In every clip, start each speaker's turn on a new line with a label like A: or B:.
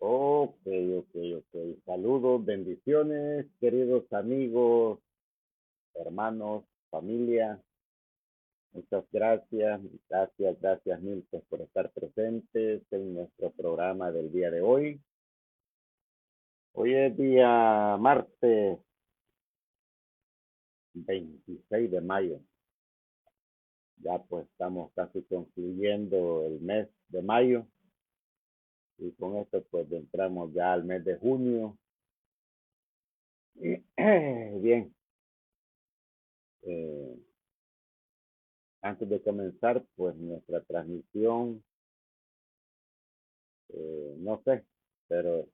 A: Ok, ok. Saludos, bendiciones, queridos amigos, hermanos, familia. Muchas gracias mil pues, por estar presentes en nuestro programa del día de hoy. Hoy es día martes 26 de mayo. Ya pues estamos casi concluyendo el mes de mayo y con esto pues entramos ya al mes de junio. Bien, eh, antes de comenzar, pues nuestra transmisión, no sé, pero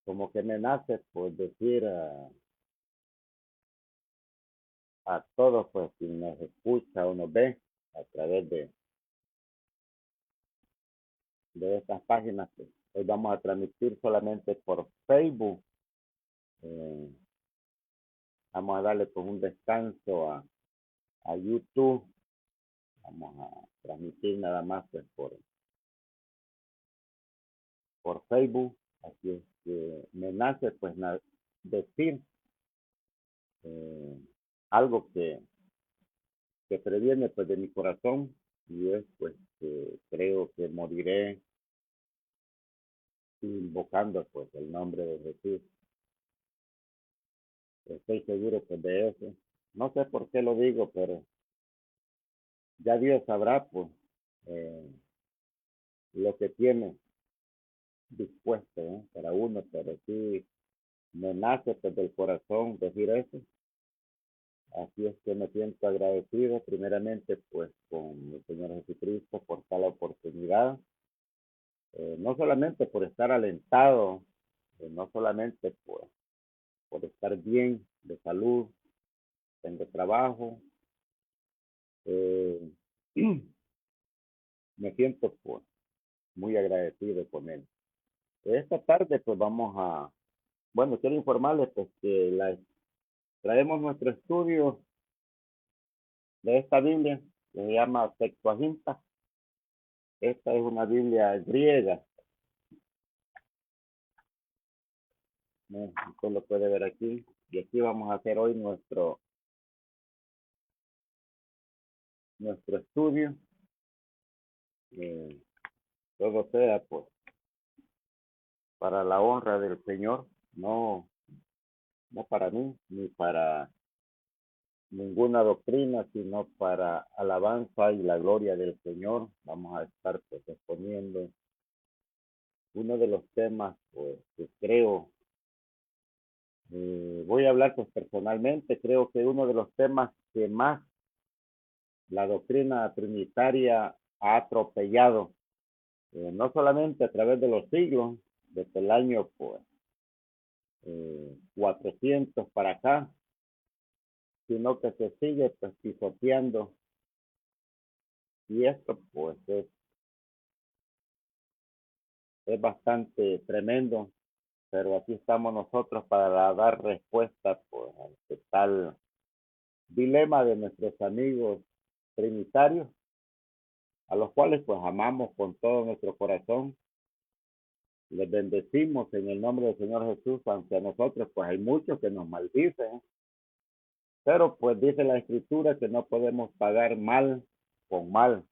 A: como que me nace, pues decir a todos, pues quien nos escucha o nos ve a través de estas páginas, pues, hoy vamos a transmitir solamente por Facebook. Eh, Vamos a darle pues un descanso a YouTube. Vamos a transmitir nada más pues por Facebook. Así es que me nace pues decir eh, algo que previene pues de mi corazón y es pues que creo que moriré invocando pues el nombre de Jesús. Estoy seguro pues de eso. No sé por qué lo digo, pero ya Dios sabrá pues eh, lo que tiene dispuesto para uno, pero sí me nace pues del corazón decir eso. Así es que me siento agradecido primeramente pues con el Señor Jesucristo por tal oportunidad, no solamente por estar alentado, no solamente por estar bien de salud, tengo trabajo, eh, me siento pues muy agradecido con él. Esta tarde pues bueno, quiero informarles pues que traemos nuestro estudio de esta Biblia que se llama Septuaginta. Esta es una Biblia griega, ¿no? Usted lo puede ver aquí. Y aquí vamos a hacer hoy nuestro estudio. Eh, Todo sea pues para la honra del Señor, no, no para mí, ni para ninguna doctrina, sino para alabanza y la gloria del Señor. Vamos a estar pues exponiendo uno de los temas pues que creo, voy a hablar pues personalmente, creo que uno de los temas que más la doctrina trinitaria ha atropellado, no solamente a través de los siglos, desde el año pues 400 para acá, sino que se sigue pues pisoteando y esto pues es bastante tremendo, pero aquí estamos nosotros para dar respuesta pues a este tal dilema de nuestros amigos trinitarios, a los cuales pues amamos con todo nuestro corazón, les bendecimos en el nombre del Señor Jesús, aunque a nosotros pues hay muchos que nos maldicen, pero pues dice la escritura que no podemos pagar mal con mal.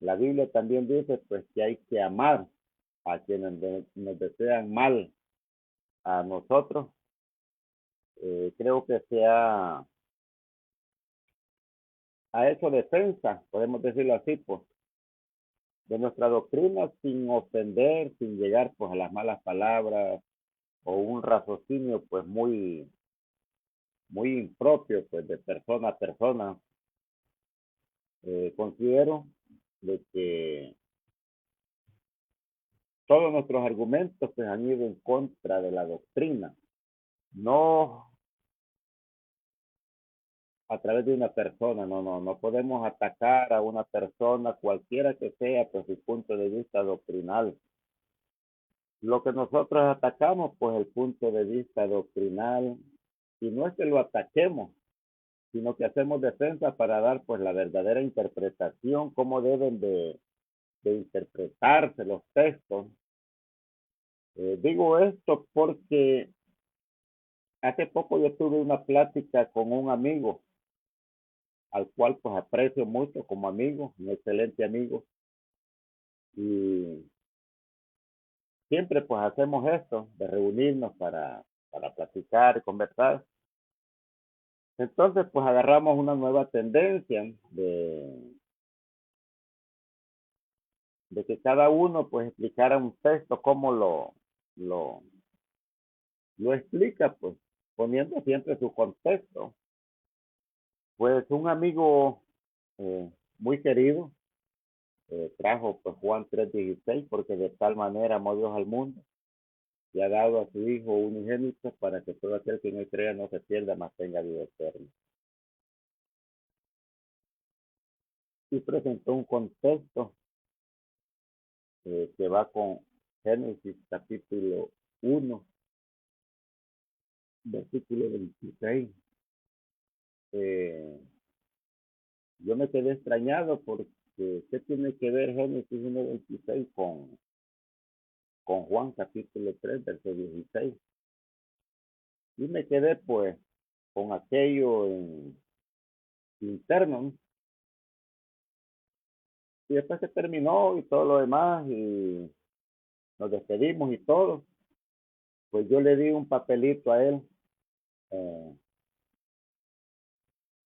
A: La Biblia también dice pues que hay que amar a quienes nos desean mal a nosotros. Creo que ha hecho defensa, podemos decirlo así, pues, de nuestra doctrina sin ofender, sin llegar pues a las malas palabras o un raciocinio pues muy impropio pues de persona a persona. Considero de que todos nuestros argumentos pues han ido en contra de la doctrina, no a través de una persona, no podemos atacar a una persona cualquiera que sea por su punto de vista doctrinal. Lo que nosotros atacamos pues el punto de vista doctrinal y no es que lo ataquemos, sino que hacemos defensa para dar pues la verdadera interpretación, cómo deben de interpretarse los textos, Digo esto porque hace poco yo tuve una plática con un amigo al cual pues aprecio mucho como amigo, un excelente amigo, y siempre pues hacemos esto de reunirnos para platicar, conversar. Entonces pues agarramos una nueva tendencia de que cada uno pues explicara un texto, cómo lo, lo explica, pues poniendo siempre su contexto. Pues un amigo eh, muy querido trajo pues Juan 3:16, porque de tal manera amó Dios al mundo y ha dado a su Hijo unigénito para que todo aquel que en él crea no se pierda, mas tenga vida eterna. Y presentó un contexto que va con Génesis capítulo 1, versículo 26. Eh, yo me quedé extrañado porque ¿qué tiene que ver Génesis 1:26 con Juan capítulo 3, verso 16? Y me quedé pues con aquello interno, ¿no? Y después se terminó y todo lo demás y nos despedimos y todo, pues yo le di un papelito a él eh,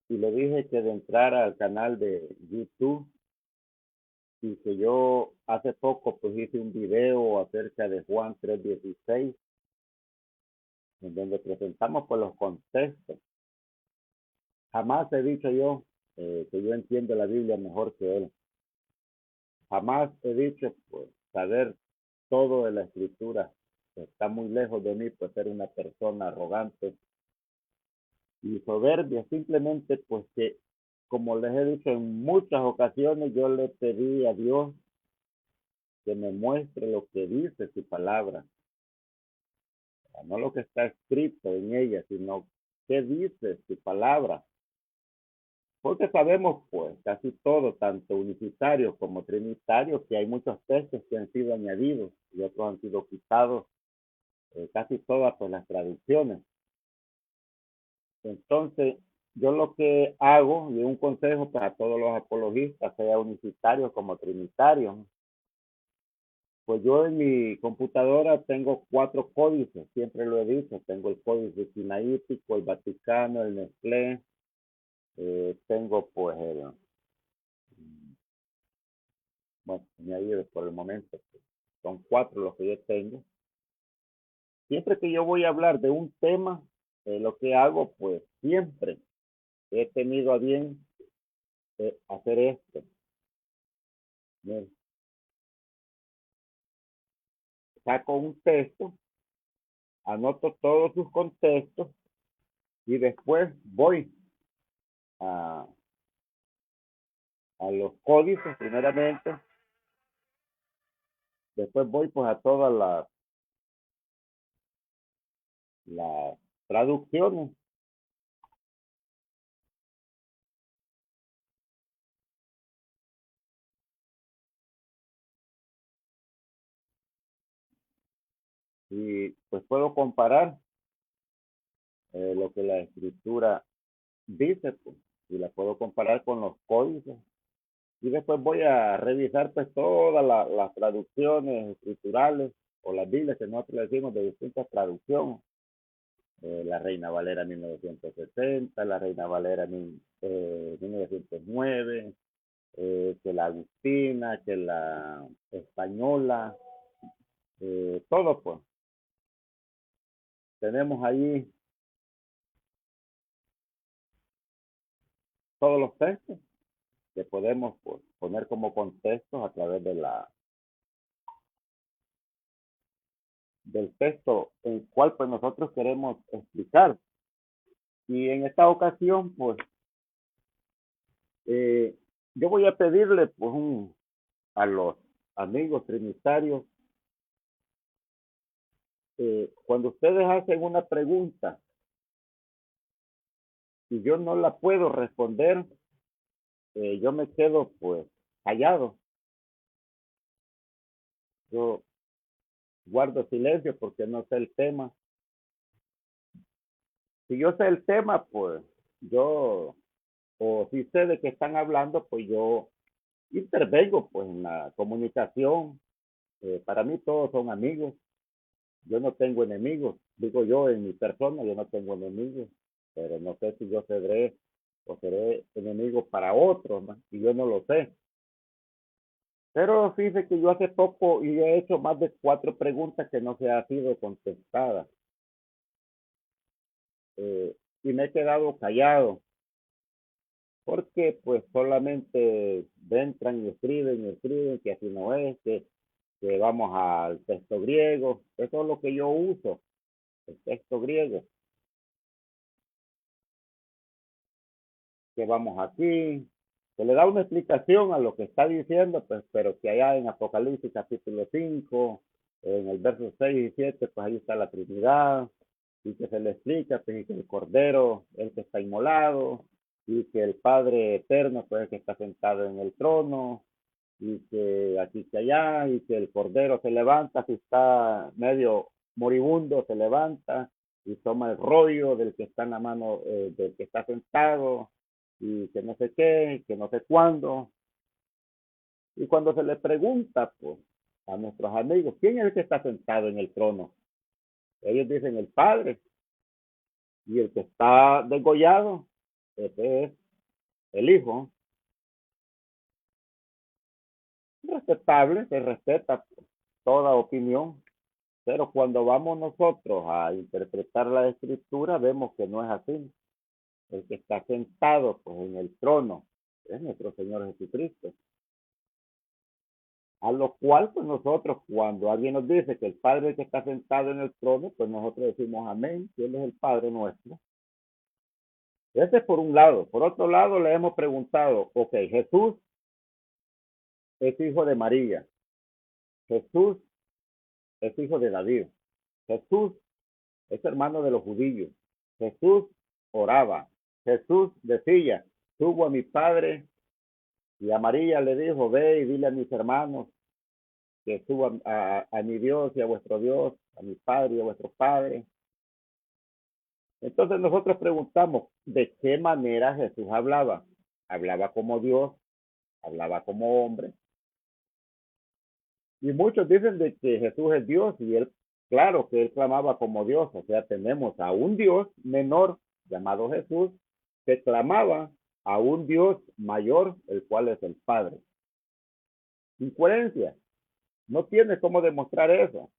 A: y le dije que de entrar al canal de YouTube y que yo hace poco pues hice un video acerca de Juan 3:16 en donde presentamos pues los contextos. Jamás he dicho yo que yo entiendo la Biblia mejor que él. Jamás he dicho pues saber todo de la escritura. Está muy lejos de mí pues ser una persona arrogante y soberbia. Simplemente pues que, como les he dicho en muchas ocasiones, yo le pedí a Dios que me muestre lo que dice su palabra, no lo que está escrito en ella, sino qué dice su palabra. Porque sabemos, pues, casi todo, tanto unitarios como trinitarios, que hay muchos textos que han sido añadidos y otros han sido quitados, casi todas pues las traducciones. Entonces, yo lo que hago, y un consejo para todos los apologistas, sea unitarios como trinitarios, pues yo en mi computadora tengo 4 códices, siempre lo he dicho, tengo el códice sinaítico, el Vaticano, el Nestlé, tengo pues bueno, añadido por el momento, pues, son 4 los que yo tengo. Siempre que yo voy a hablar de un tema, lo que hago, pues siempre he tenido a bien hacer esto. Bien, saco un texto, anoto todos sus contextos y después voy a, a los códices primeramente, después voy pues a todas las traducciones y pues puedo comparar lo que la escritura dice, pues, y la puedo comparar con los códices. Y después voy a revisar pues todas las traducciones escriturales o las Biblias que nosotros le decimos de distintas traducciones. La Reina Valera 1960, la Reina Valera 1909, que la Agustina, que la Española, todo pues. Tenemos ahí todos los textos que podemos pues, poner como contextos a través del texto el cual pues nosotros queremos explicar. Y en esta ocasión pues eh, yo voy a pedirle pues a los amigos trinitarios, cuando ustedes hacen una pregunta y yo no la puedo responder, yo me quedo pues callado. Yo guardo silencio porque no sé el tema. Si yo sé el tema, pues yo, o si sé de qué están hablando, pues yo intervengo pues en la comunicación. Para mí todos son amigos. Yo no tengo enemigos. Digo yo en mi persona, yo no tengo enemigos. Pero no sé si yo seré o seré enemigo para otros, ¿no? Y yo no lo sé. Pero fíjese que yo hace poco y he hecho más de 4 preguntas que no se ha sido contestada. Eh, y me he quedado callado porque pues solamente entran y escriben que así no es, que vamos al texto griego. Eso es lo que yo uso, el texto griego, que vamos aquí. Se le da una explicación a lo que está diciendo, pues, pero que allá en Apocalipsis capítulo 5 en el verso 6 y 7 pues ahí está la Trinidad, y que se le explica pues, y que el Cordero el que está inmolado, y que el Padre eterno pues el que está sentado en el trono, y que aquí que allá, y que el Cordero se levanta, si está medio moribundo, se levanta y toma el rollo del que está en la mano, del que está sentado, y que no sé qué, que no sé cuándo. Y cuando se le pregunta, pues, a nuestros amigos, ¿quién es el que está sentado en el trono? Ellos dicen el Padre, y el que está degollado, ese es el Hijo. Respetable, se respeta toda opinión, pero cuando vamos nosotros a interpretar la escritura, vemos que no es así. El que está sentado pues, en el trono es nuestro Señor Jesucristo. A lo cual, pues nosotros, cuando alguien nos dice que el Padre que está sentado en el trono, pues nosotros decimos amén, que Él es el Padre nuestro. Ese es por un lado. Por otro lado, le hemos preguntado, ok, Jesús es hijo de María, Jesús es hijo de David, Jesús es hermano de los judíos, Jesús oraba, Jesús decía, tuvo a mi padre y a María le dijo, ve y dile a mis hermanos que suban a mi Dios y a vuestro Dios, a mi Padre y a vuestro Padre. Entonces nosotros preguntamos, ¿de qué manera Jesús hablaba? ¿Hablaba como Dios? ¿Hablaba como hombre? Y muchos dicen de que Jesús es Dios y él, claro que él clamaba como Dios, o sea, tenemos a un Dios menor llamado Jesús que clamaba a un Dios mayor, el cual es el Padre. Incoherencia, no tiene cómo demostrar eso,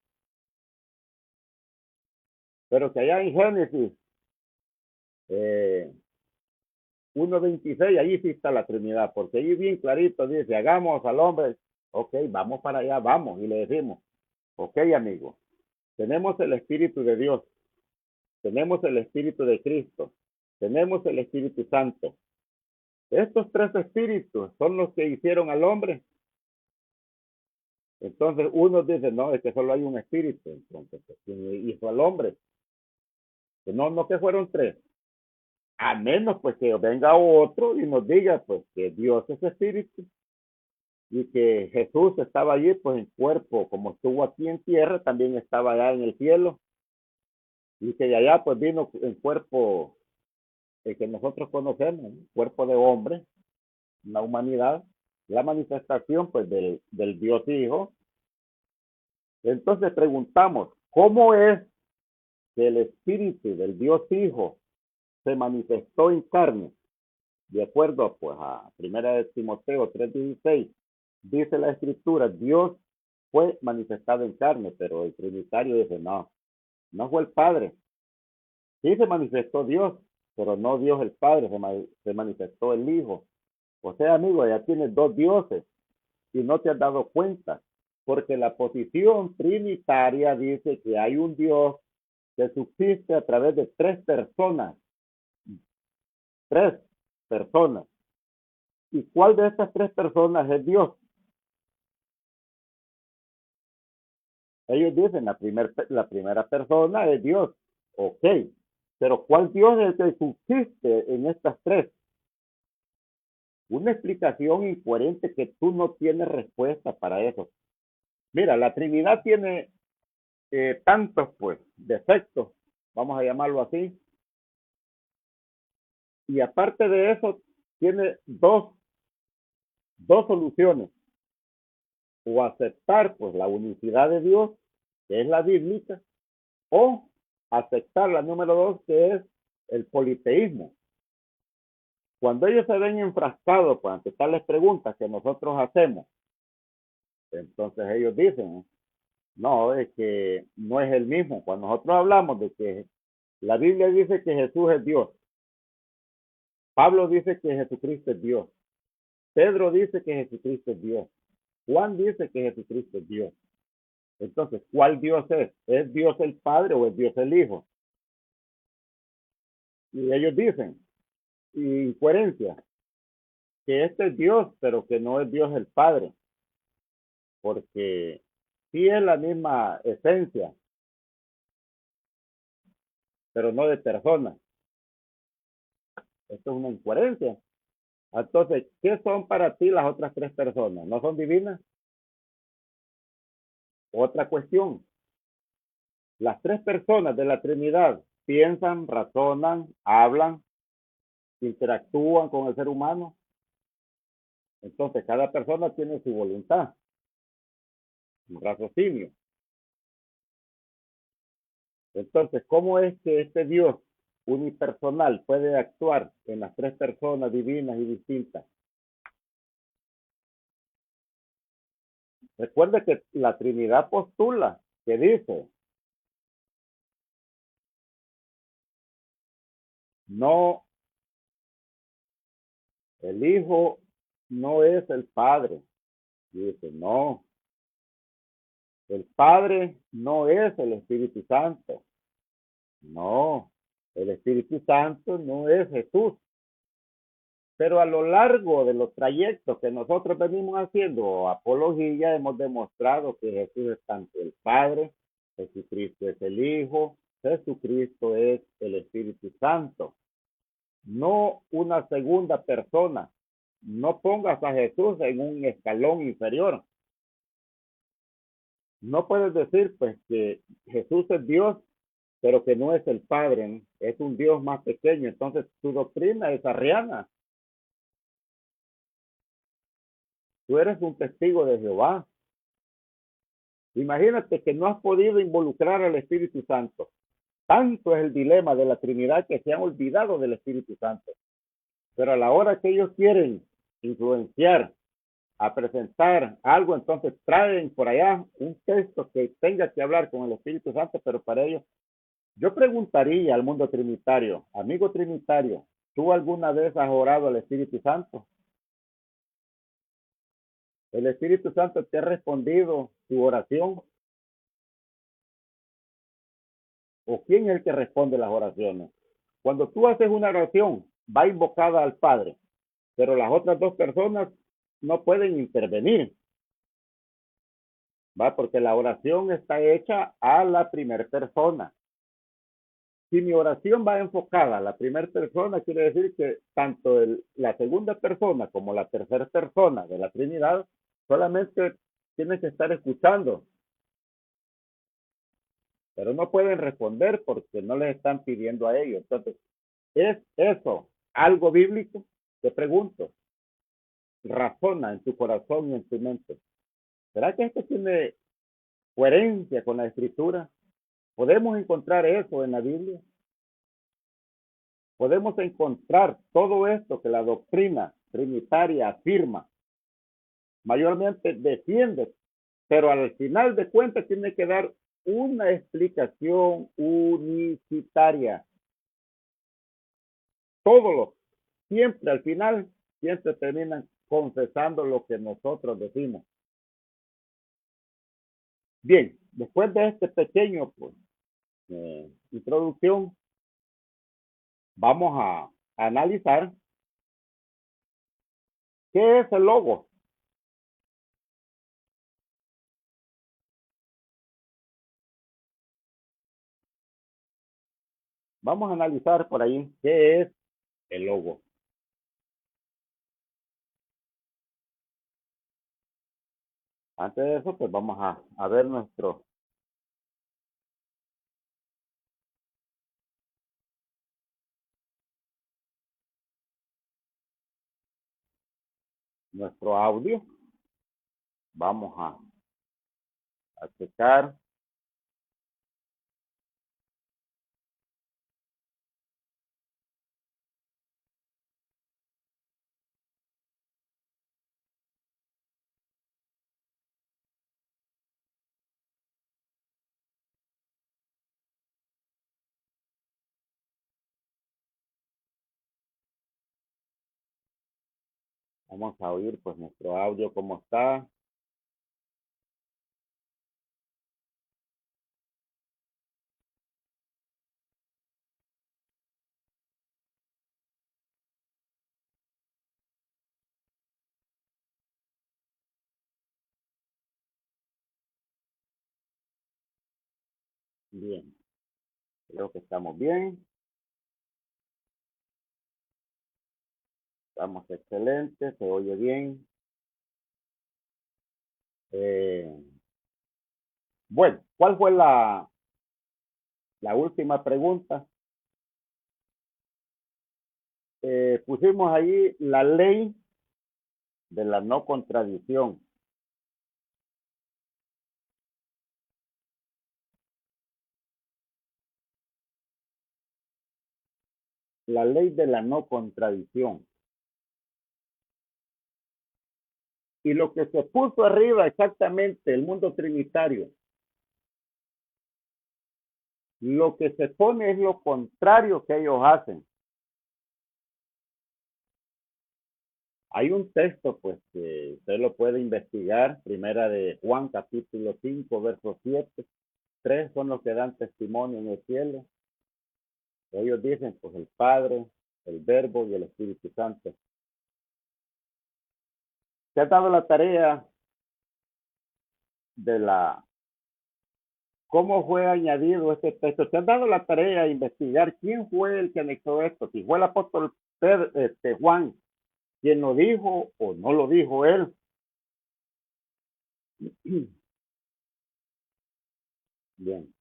A: pero que allá en Génesis 1:26, ahí sí está la Trinidad, porque ahí bien clarito dice, hagamos al hombre, ok, vamos para allá, vamos, y le decimos, ok, amigo, tenemos el Espíritu de Dios, tenemos el Espíritu de Cristo, tenemos el Espíritu Santo. Estos 3 espíritus son los que hicieron al hombre. Entonces uno dice, no, es que solo hay un espíritu. Entonces, ¿quién hizo al hombre? Que no, no que fueron 3. A menos pues que venga otro y nos diga pues que Dios es espíritu y que Jesús estaba allí pues en cuerpo, como estuvo aquí en tierra, también estaba allá en el cielo, y que de allá pues vino en cuerpo el que nosotros conocemos, ¿no? Cuerpo de hombre, la humanidad, la manifestación pues del Dios Hijo. Entonces preguntamos, ¿cómo es que el espíritu del Dios Hijo se manifestó en carne? De acuerdo pues a 1 Timoteo 3:16, dice la escritura, Dios fue manifestado en carne, pero el trinitario dice, no, no fue el Padre. Sí se manifestó Dios, pero no Dios el Padre, se manifestó el Hijo. O sea, amigo, ya tienes 2 dioses y no te has dado cuenta, porque la posición trinitaria dice que hay un Dios que subsiste a través de 3 personas, 3 personas. ¿Y cuál de estas 3 personas es Dios? Ellos dicen la primera persona es Dios, ok, pero ¿cuál Dios es el que subsiste en estas 3? Una explicación incoherente que tú no tienes respuesta para eso. Mira, la Trinidad tiene tantos pues defectos, vamos a llamarlo así, y aparte de eso tiene dos soluciones: o aceptar pues la unicidad de Dios, que es la bíblica, o aceptar la número dos, que es el politeísmo. Cuando ellos se ven enfrascados pues, ante tales preguntas que nosotros hacemos, entonces ellos dicen, no, es que no es el mismo. Cuando nosotros hablamos de que la Biblia dice que Jesús es Dios, Pablo dice que Jesucristo es Dios, Pedro dice que Jesucristo es Dios, Juan dice que Jesucristo es Dios. Entonces, ¿cuál Dios es? ¿Es Dios el Padre o es Dios el Hijo? Y ellos dicen, incoherencia, que este es Dios, pero que no es Dios el Padre, porque sí es la misma esencia, pero no de persona. Esto es una incoherencia. Entonces, ¿qué son para ti las otras tres personas? ¿No son divinas? Otra cuestión. Las tres personas de la Trinidad piensan, razonan, hablan, interactúan con el ser humano. Entonces, cada persona tiene su voluntad, un raciocinio. Entonces, ¿cómo es que este Dios unipersonal puede actuar en las tres personas divinas y distintas? Recuerde que la Trinidad postula, que dice, no, el Hijo no es el Padre. Y dice, no, el Padre no es el Espíritu Santo. No, el Espíritu Santo no es Jesús. Pero a lo largo de los trayectos que nosotros venimos haciendo apología, hemos demostrado que Jesús es tanto el Padre, Jesucristo es el Hijo, Jesucristo es el Espíritu Santo, no una segunda persona. No pongas a Jesús en un escalón inferior. No puedes decir pues que Jesús es Dios, pero que no es el Padre, es un Dios más pequeño. Entonces tu doctrina es arriana. Tú eres un testigo de Jehová. Imagínate que no has podido involucrar al Espíritu Santo. Tanto es el dilema de la Trinidad que se han olvidado del Espíritu Santo. Pero a la hora que ellos quieren influenciar, a presentar algo, entonces traen por allá un texto que tenga que hablar con el Espíritu Santo, pero para ellos, yo preguntaría al mundo trinitario, amigo trinitario, ¿tú alguna vez has orado al Espíritu Santo? ¿El Espíritu Santo te ha respondido tu oración? ¿O quién es el que responde las oraciones? Cuando tú haces una oración, va invocada al Padre, pero las otras dos personas no pueden intervenir, ¿va? Porque la oración está hecha a la primera persona. Si mi oración va enfocada a la primera persona, quiere decir que tanto la segunda persona como la tercera persona de la Trinidad solamente tienen que estar escuchando, pero no pueden responder porque no les están pidiendo a ellos. Entonces, ¿es eso algo bíblico? Te pregunto, razona en tu corazón y en tu mente. ¿Será que esto tiene coherencia con la escritura? ¿Podemos encontrar eso en la Biblia? ¿Podemos encontrar todo esto que la doctrina trinitaria afirma, mayormente defiende, pero al final de cuentas tiene que dar una explicación unicitaria? Todos los, siempre al final, siempre terminan confesando lo que nosotros decimos. Bien, después de este pequeño pues, introducción, vamos a analizar qué es el logo. Vamos a analizar por ahí qué es el logo. Antes de eso, pues vamos a ver nuestro audio. Vamos a checar. Vamos a oír pues nuestro audio cómo está. Bien, creo que estamos bien. Estamos excelentes, se oye bien. Bueno, ¿cuál fue la última pregunta? Pusimos ahí la ley de la no contradicción. La ley de la no contradicción. Y lo que se puso arriba exactamente, el mundo trinitario, lo que se pone es lo contrario que ellos hacen. Hay un texto, pues, que usted lo puede investigar, primera de Juan, capítulo 5, verso 7. 3 son los que dan testimonio en el cielo. Ellos dicen, pues, el Padre, el Verbo y el Espíritu Santo. Se ha dado la tarea de cómo fue añadido este texto. Se ha dado la tarea de investigar quién fue el que anexó esto, si fue el apóstol Juan quien lo dijo o no lo dijo él. Bien.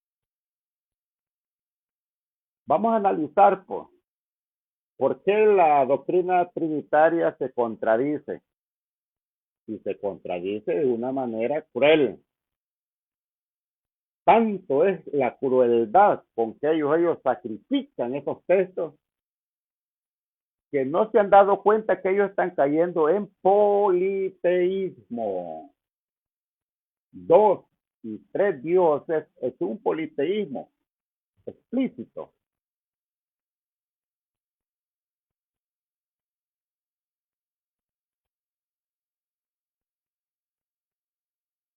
A: Vamos a analizar por qué la doctrina trinitaria se contradice. Y se contradice de una manera cruel. Tanto es la crueldad con que ellos sacrifican esos textos que no se han dado cuenta que ellos están cayendo en politeísmo. 2 y 3 dioses es un politeísmo explícito.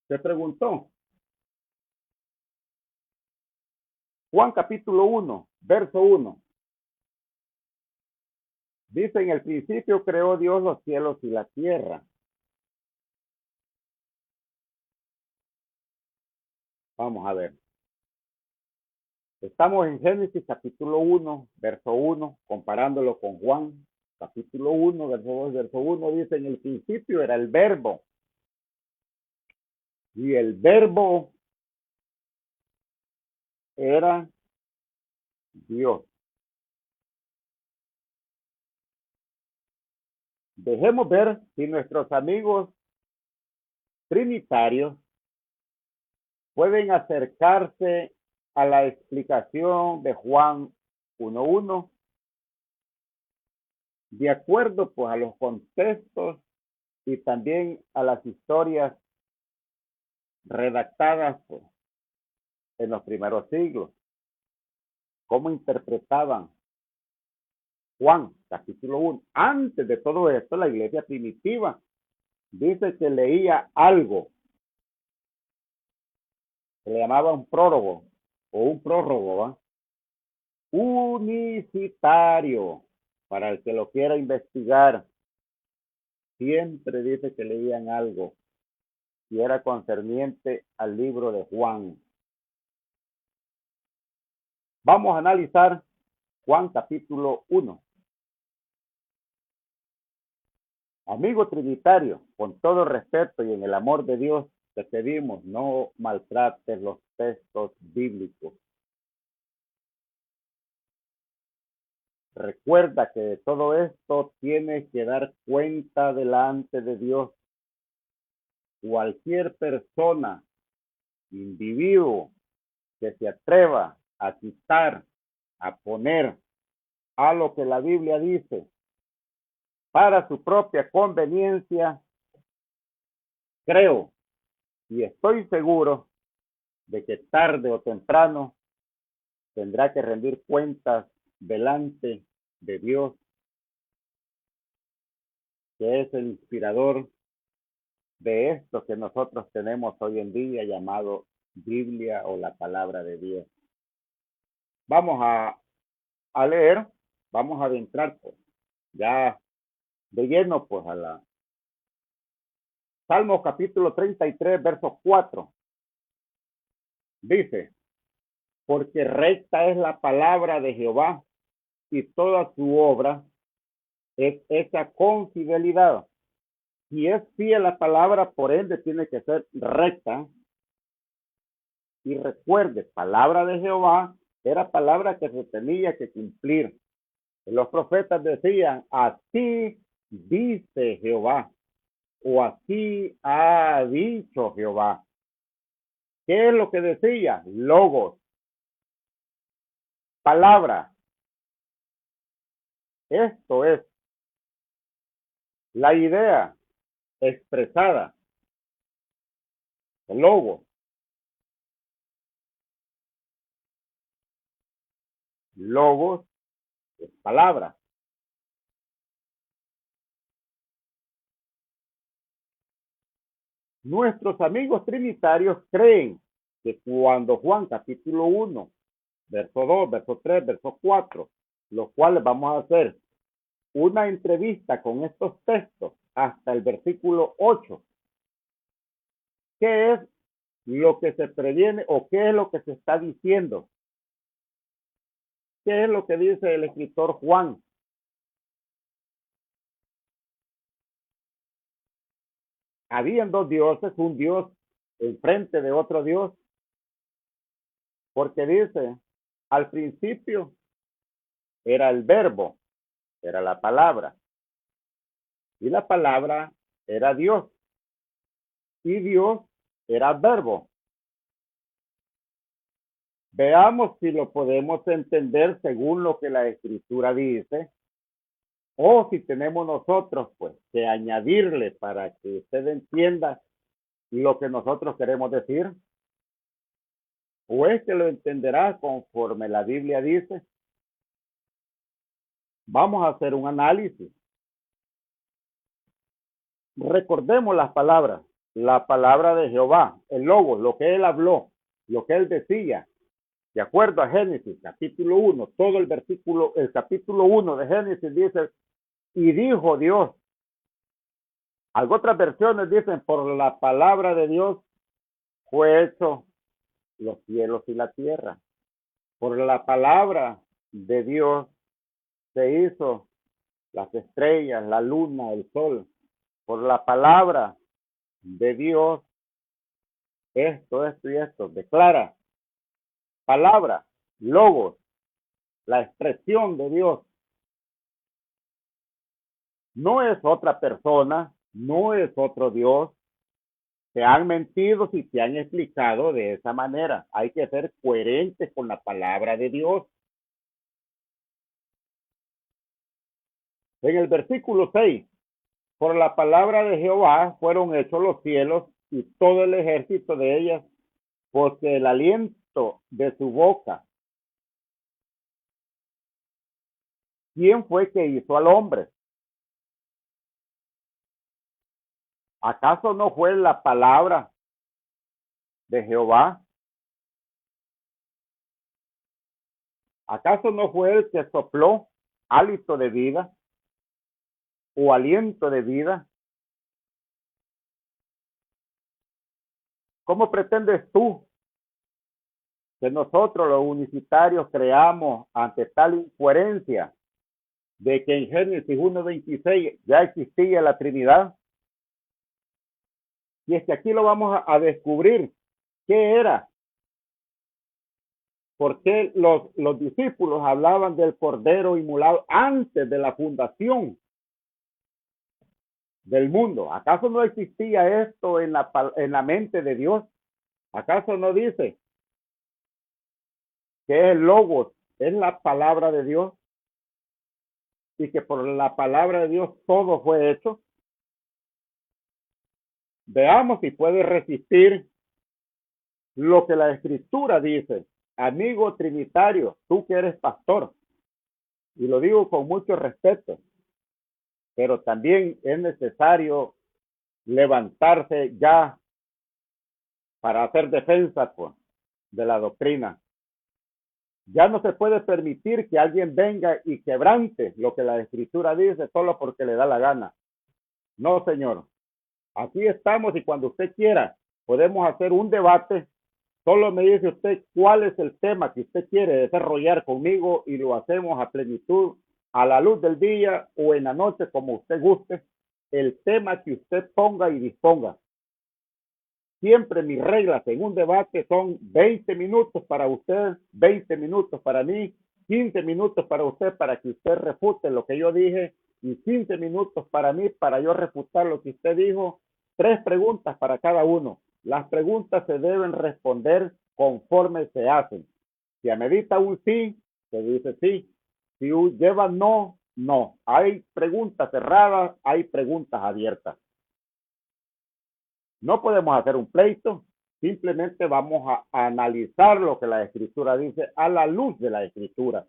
A: Se preguntó, Juan capítulo 1, verso 1. Dice, en el principio creó Dios los cielos y la tierra. Vamos a ver. Estamos en Génesis capítulo 1, verso 1, comparándolo con Juan capítulo 1, verso 2, verso 1. Dice, en el principio era el verbo. Y el verbo era Dios. Dejemos ver si nuestros amigos trinitarios pueden acercarse a la explicación de Juan 1.1 de acuerdo pues a los contextos y también a las historias redactadas pues, en los primeros siglos. ¿Cómo interpretaban Juan capítulo 1? Antes de todo esto, la iglesia primitiva dice que leía algo, se le llamaba un prólogo o un prórrogo, ¿va? Unicitario, para el que lo quiera investigar, siempre dice que leían algo y era concerniente al libro de Juan. Vamos a analizar Juan capítulo 1. Amigo trinitario, con todo respeto y en el amor de Dios, te pedimos no maltrates los textos bíblicos. Recuerda que de todo esto tienes que dar cuenta delante de Dios. Cualquier persona, individuo que se atreva a quitar, a poner a lo que la Biblia dice para su propia conveniencia, creo y estoy seguro de que tarde o temprano tendrá que rendir cuentas delante de Dios, que es el inspirador de esto que nosotros tenemos hoy en día llamado Biblia o la palabra de Dios. Vamos a leer, vamos a adentrar pues, ya de lleno pues a la Salmo capítulo 33, verso 4. Dice, porque recta es la palabra de Jehová y toda su obra es hecha con fidelidad. Si es fiel la palabra, por ende tiene que ser recta. Y recuerde, palabra de Jehová era palabra que se tenía que cumplir. Los profetas decían, así dice Jehová, o así ha dicho Jehová. ¿Qué es lo que decía? Logos, palabra. Esto es la idea expresada, logos. Logos es palabra. Nuestros amigos trinitarios creen que cuando Juan capítulo 1, verso 2, verso 3, verso 4, los cuales vamos a hacer una entrevista con estos textos hasta el versículo 8, ¿qué es lo que se previene o qué es lo que se está diciendo? ¿Qué es lo que dice el escritor Juan? Habían dos dioses, un Dios enfrente de otro Dios, porque dice, al principio era el verbo, era la palabra, y la palabra era Dios, y Dios era verbo. Veamos si lo podemos entender según lo que la escritura dice, o si tenemos nosotros pues que añadirle para que usted entienda lo que nosotros queremos decir, o es que lo entenderá conforme la Biblia dice. Vamos a hacer un análisis. Recordemos las palabras, la palabra de Jehová, el logo, lo que él habló, lo que él decía, de acuerdo a Génesis capítulo 1, todo el capítulo 1 de Génesis dice, y dijo Dios. Algunas otras versiones dicen, por la palabra de Dios fue hecho los cielos y la tierra. Por la palabra de Dios se hizo las estrellas, la luna, el sol. Por la palabra de Dios, esto y esto. Declara, palabra, logos, la expresión de Dios. No es otra persona, no es otro Dios. Se han mentido si se han explicado de esa manera. Hay que ser coherentes con la palabra de Dios. En el versículo 6, por la palabra de Jehová fueron hechos los cielos y todo el ejército de ellas, porque el aliento de su boca. ¿Quién fue que hizo al hombre? ¿Acaso no fue la palabra de Jehová? ¿Acaso no fue el que sopló hálito de vida o aliento de vida? ¿Cómo pretendes tú que nosotros los unitarios creamos ante tal incoherencia de que en Génesis 1:26 ya existía la Trinidad? Y es que aquí lo vamos a descubrir. ¿Qué era? ¿Por qué los discípulos hablaban del Cordero inmolado antes de la fundación del mundo? ¿Acaso no existía esto en la mente de Dios? ¿Acaso no dice que es el Logos, es la palabra de Dios? Y que por la palabra de Dios todo fue hecho. Veamos si puede resistir lo que la Escritura dice. Amigo trinitario, tú que eres pastor, y lo digo con mucho respeto, pero también es necesario levantarse ya para hacer defensa pues, de la doctrina. Ya no se puede permitir que alguien venga y quebrante lo que la Escritura dice solo porque le da la gana. No, señor. Aquí estamos y cuando usted quiera podemos hacer un debate. Solo me dice usted cuál es el tema que usted quiere desarrollar conmigo y lo hacemos a plenitud, a la luz del día o en la noche, como usted guste. El tema que usted ponga y disponga. Siempre mis reglas en un debate son 20 minutos para usted, 20 minutos para mí, 15 minutos para usted para que usted refute lo que yo dije y 15 minutos para mí para yo refutar lo que usted dijo. 3 preguntas para cada uno. Las preguntas se deben responder conforme se hacen. Si amerita un sí, se dice sí. Si lleva no, no. Hay preguntas cerradas, hay preguntas abiertas. No podemos hacer un pleito, simplemente vamos a analizar lo que la Escritura dice a la luz de la Escritura,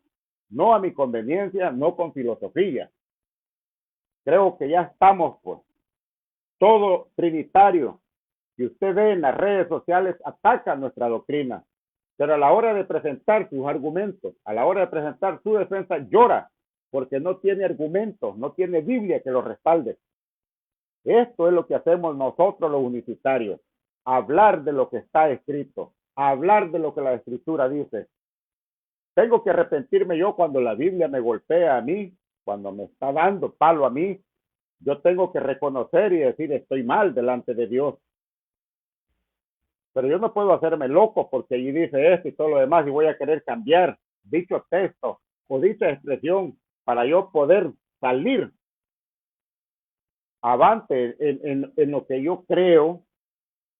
A: no a mi conveniencia, no con filosofía. Creo que ya estamos, pues, todo trinitario que usted ve en las redes sociales ataca nuestra doctrina, pero a la hora de presentar sus argumentos, a la hora de presentar su defensa, llora porque no tiene argumentos, no tiene Biblia que lo respalde. Esto es lo que hacemos nosotros los universitarios, hablar de lo que está escrito, hablar de lo que la Escritura dice. Tengo que arrepentirme yo cuando la Biblia me golpea a mí, cuando me está dando palo a mí. Yo tengo que reconocer y decir estoy mal delante de Dios. Pero yo no puedo hacerme loco porque allí dice esto y todo lo demás y voy a querer cambiar dicho texto o dicha expresión para yo poder salir avante en lo que yo creo.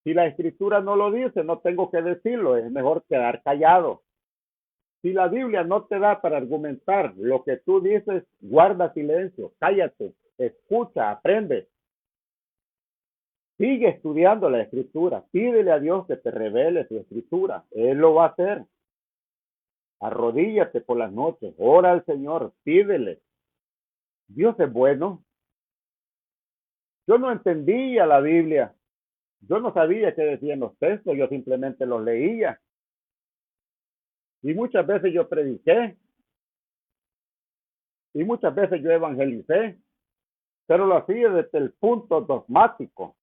A: Si la Escritura no lo dice, no tengo que decirlo, es mejor quedar callado. Si la Biblia no te da para argumentar lo que tú dices, guarda silencio, cállate, escucha, aprende. Sigue estudiando la Escritura, pídele a Dios que te revele su Escritura, Él lo va a hacer. Arrodíllate por las noches, ora al Señor, pídele. Dios es bueno. Yo no entendía la Biblia, yo no sabía qué decían los textos, yo simplemente los leía. Y muchas veces yo prediqué, y muchas veces yo evangelicé, pero lo hacía desde el punto dogmático.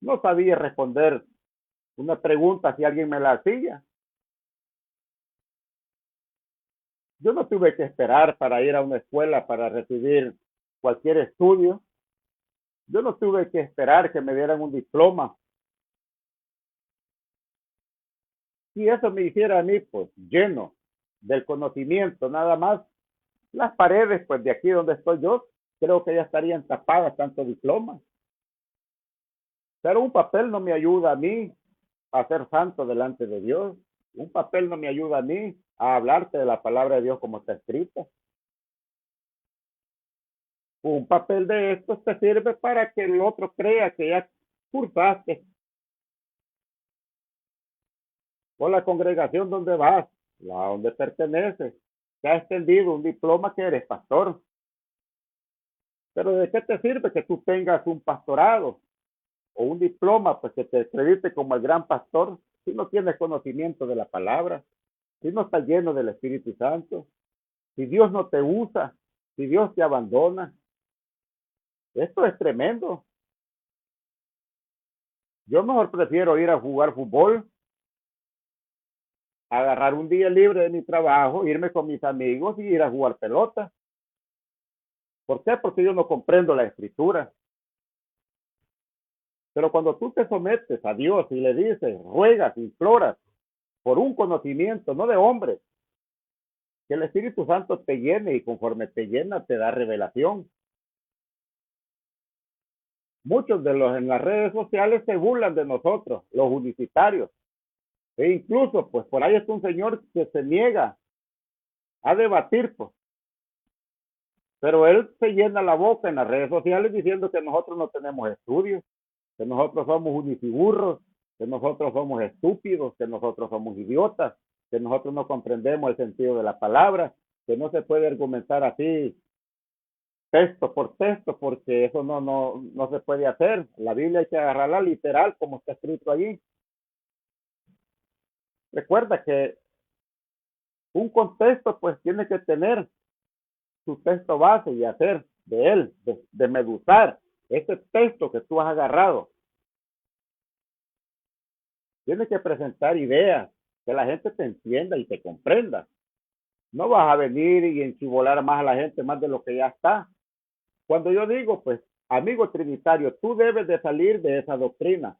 A: No sabía responder una pregunta si alguien me la hacía. Yo no tuve que esperar para ir a una escuela para recibir cualquier estudio. Yo no tuve que esperar que me dieran un diploma. Si eso me hiciera a mí, pues, lleno del conocimiento, nada más, las paredes, pues, de aquí donde estoy yo, creo que ya estarían tapadas tanto diplomas. Pero un papel no me ayuda a mí a ser santo delante de Dios. Un papel no me ayuda a mí a hablarte de la palabra de Dios como está escrito. Un papel de estos te sirve para que el otro crea que ya cursaste. Por la congregación donde vas, la donde perteneces, te ha extendido un diploma que eres pastor. Pero ¿de qué te sirve que tú tengas un pastorado o un diploma pues que te acredite como el gran pastor si no tienes conocimiento de la palabra, si no estás lleno del Espíritu Santo, si Dios no te usa, si Dios te abandona? Esto es tremendo. Yo mejor prefiero ir a jugar fútbol, agarrar un día libre de mi trabajo, irme con mis amigos y ir a jugar pelota. ¿Por qué? Porque yo no comprendo la Escritura. Pero cuando tú te sometes a Dios y le dices, ruegas, imploras, por un conocimiento, no de hombre, que el Espíritu Santo te llene y conforme te llena te da revelación. Muchos de los en las redes sociales se burlan de nosotros, los universitarios, e incluso pues por ahí está un señor que se niega a debatir, pues, pero él se llena la boca en las redes sociales diciendo que nosotros no tenemos estudios, que nosotros somos uniciburros, que nosotros somos estúpidos, que nosotros somos idiotas, que nosotros no comprendemos el sentido de la palabra, que no se puede argumentar así texto por texto, porque eso no se puede hacer. La Biblia hay que agarrarla literal como está escrito allí. Recuerda que un contexto pues tiene que tener su texto base y hacer de él, de medusar ese texto que tú has agarrado. Tienes que presentar ideas, que la gente te entienda y te comprenda. No vas a venir y enchivolar más a la gente más de lo que ya está. Cuando yo digo, pues, amigo trinitario, tú debes de salir de esa doctrina.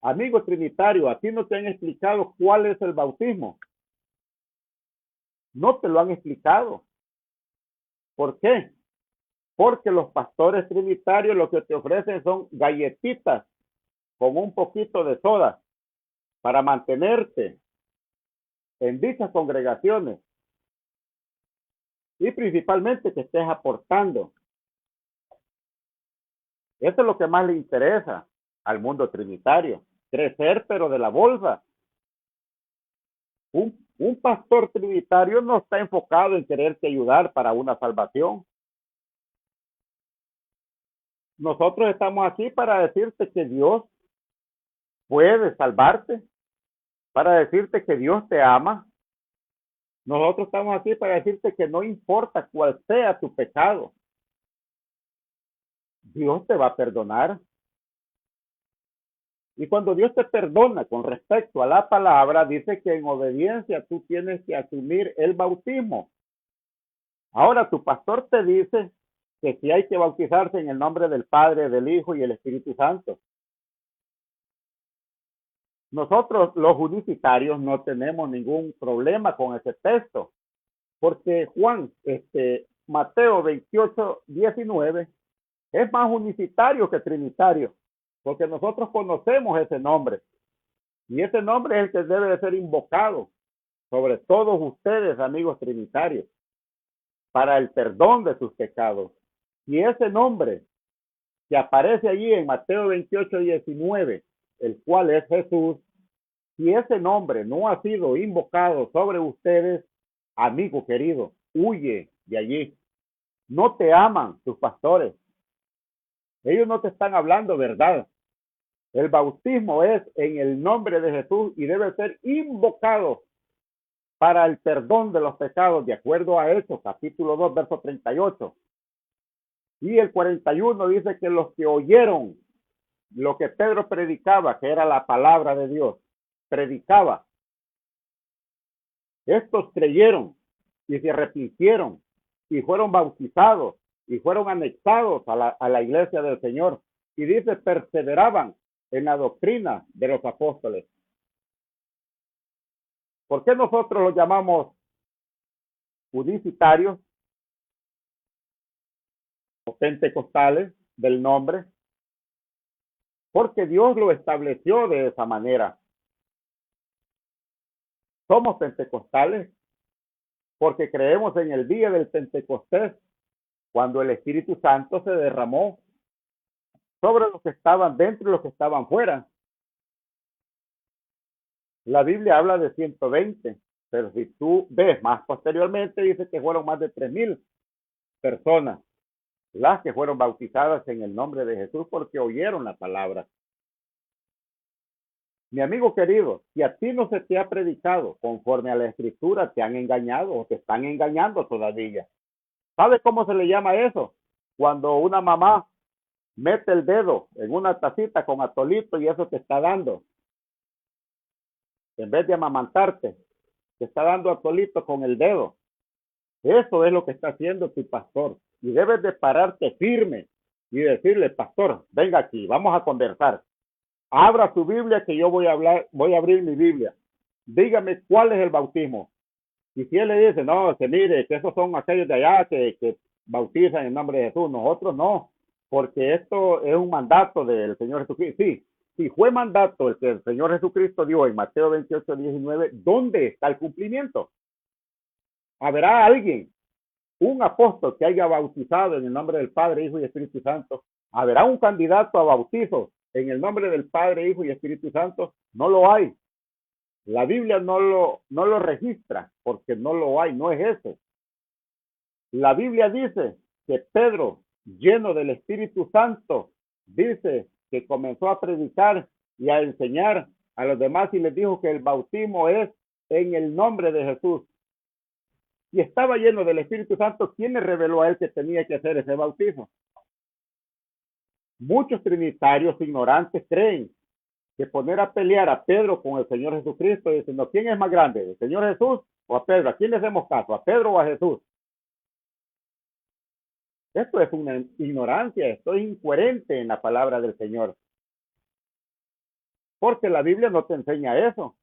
A: Amigo trinitario, a ti no te han explicado cuál es el bautismo. No te lo han explicado. ¿Por qué? Porque los pastores trinitarios lo que te ofrecen son galletitas con un poquito de soda para mantenerte en dichas congregaciones y principalmente que estés aportando. Eso es lo que más le interesa al mundo trinitario, crecer pero de la bolsa. Un pastor trinitario no está enfocado en quererte ayudar para una salvación. Nosotros estamos aquí para decirte que Dios puede salvarte, para decirte que Dios te ama. Nosotros estamos aquí para decirte que no importa cuál sea tu pecado, Dios te va a perdonar. Y cuando Dios te perdona con respecto a la palabra, dice que en obediencia tú tienes que asumir el bautismo. Ahora tu pastor te dice que si hay que bautizarse en el nombre del Padre, del Hijo y el Espíritu Santo. Nosotros los universitarios no tenemos ningún problema con ese texto, porque Mateo 28:19 es más unicitario que trinitario, porque nosotros conocemos ese nombre, y ese nombre es el que debe de ser invocado sobre todos ustedes, amigos trinitarios, para el perdón de sus pecados. Y ese nombre que aparece allí en Mateo 28:19, el cual es Jesús, si ese nombre no ha sido invocado sobre ustedes, amigo querido, huye de allí. No te aman tus pastores. Ellos no te están hablando verdad. El bautismo es en el nombre de Jesús y debe ser invocado para el perdón de los pecados, de acuerdo a Hechos, capítulo 2, verso 38. Y el 41 dice que los que oyeron lo que Pedro predicaba, que era la palabra de Dios, predicaba, estos creyeron y se arrepintieron y fueron bautizados y fueron anexados a la iglesia del Señor. Y dice, perseveraban en la doctrina de los apóstoles. ¿Por qué nosotros los llamamos unicitarios o pentecostales del nombre? Porque Dios lo estableció de esa manera. Somos pentecostales porque creemos en el día del Pentecostés, cuando el Espíritu Santo se derramó sobre los que estaban dentro y los que estaban fuera. La Biblia habla de 120, pero si tú ves más posteriormente, dice que fueron más de 3,000 personas las que fueron bautizadas en el nombre de Jesús porque oyeron la palabra. Mi amigo querido, si a ti no se te ha predicado conforme a la Escritura, te han engañado o te están engañando todavía. ¿Sabes cómo se le llama eso? Cuando una mamá mete el dedo en una tacita con atolito y eso te está dando, en vez de amamantarte, te está dando atolito con el dedo. Eso es lo que está haciendo tu pastor. Y debes de pararte firme y decirle, pastor, venga aquí, vamos a conversar. Abra su Biblia que yo voy a abrir mi Biblia. Dígame cuál es el bautismo. Y si él le dice, no, que mire, que esos son aquellos de allá que bautizan en nombre de Jesús, nosotros no, porque esto es un mandato del Señor Jesucristo. Sí, si fue mandato el que el Señor Jesucristo dio en Mateo 28:19, ¿dónde está el cumplimiento? ¿Habrá alguien, un apóstol que haya bautizado en el nombre del Padre, Hijo y Espíritu Santo? ¿Habrá un candidato a bautizo en el nombre del Padre, Hijo y Espíritu Santo? No lo hay. La Biblia no lo registra porque no lo hay, no es eso. La Biblia dice que Pedro, lleno del Espíritu Santo, dice que comenzó a predicar y a enseñar a los demás y les dijo que el bautismo es en el nombre de Jesús. Y estaba lleno del Espíritu Santo, ¿quién le reveló a él que tenía que hacer ese bautismo? Muchos trinitarios ignorantes creen que poner a pelear a Pedro con el Señor Jesucristo, diciendo, ¿quién es más grande, el Señor Jesús o a Pedro? ¿A quién le hacemos caso, a Pedro o a Jesús? Esto es una ignorancia, esto es incoherente en la palabra del Señor. Porque la Biblia no te enseña eso.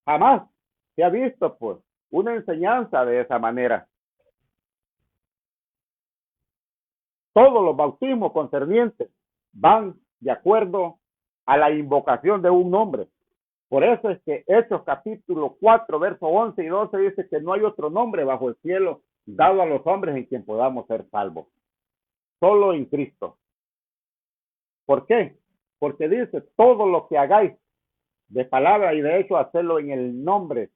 A: Jamás se ha visto, pues, una enseñanza de esa manera. Todos los bautismos concernientes van de acuerdo a la invocación de un nombre. Por eso es que Hechos capítulo 4, versos 11 y 12 dice que no hay otro nombre bajo el cielo dado a los hombres en quien podamos ser salvos. Solo en Cristo. ¿Por qué? Porque dice, todo lo que hagáis de palabra y de hecho, hacerlo en el nombre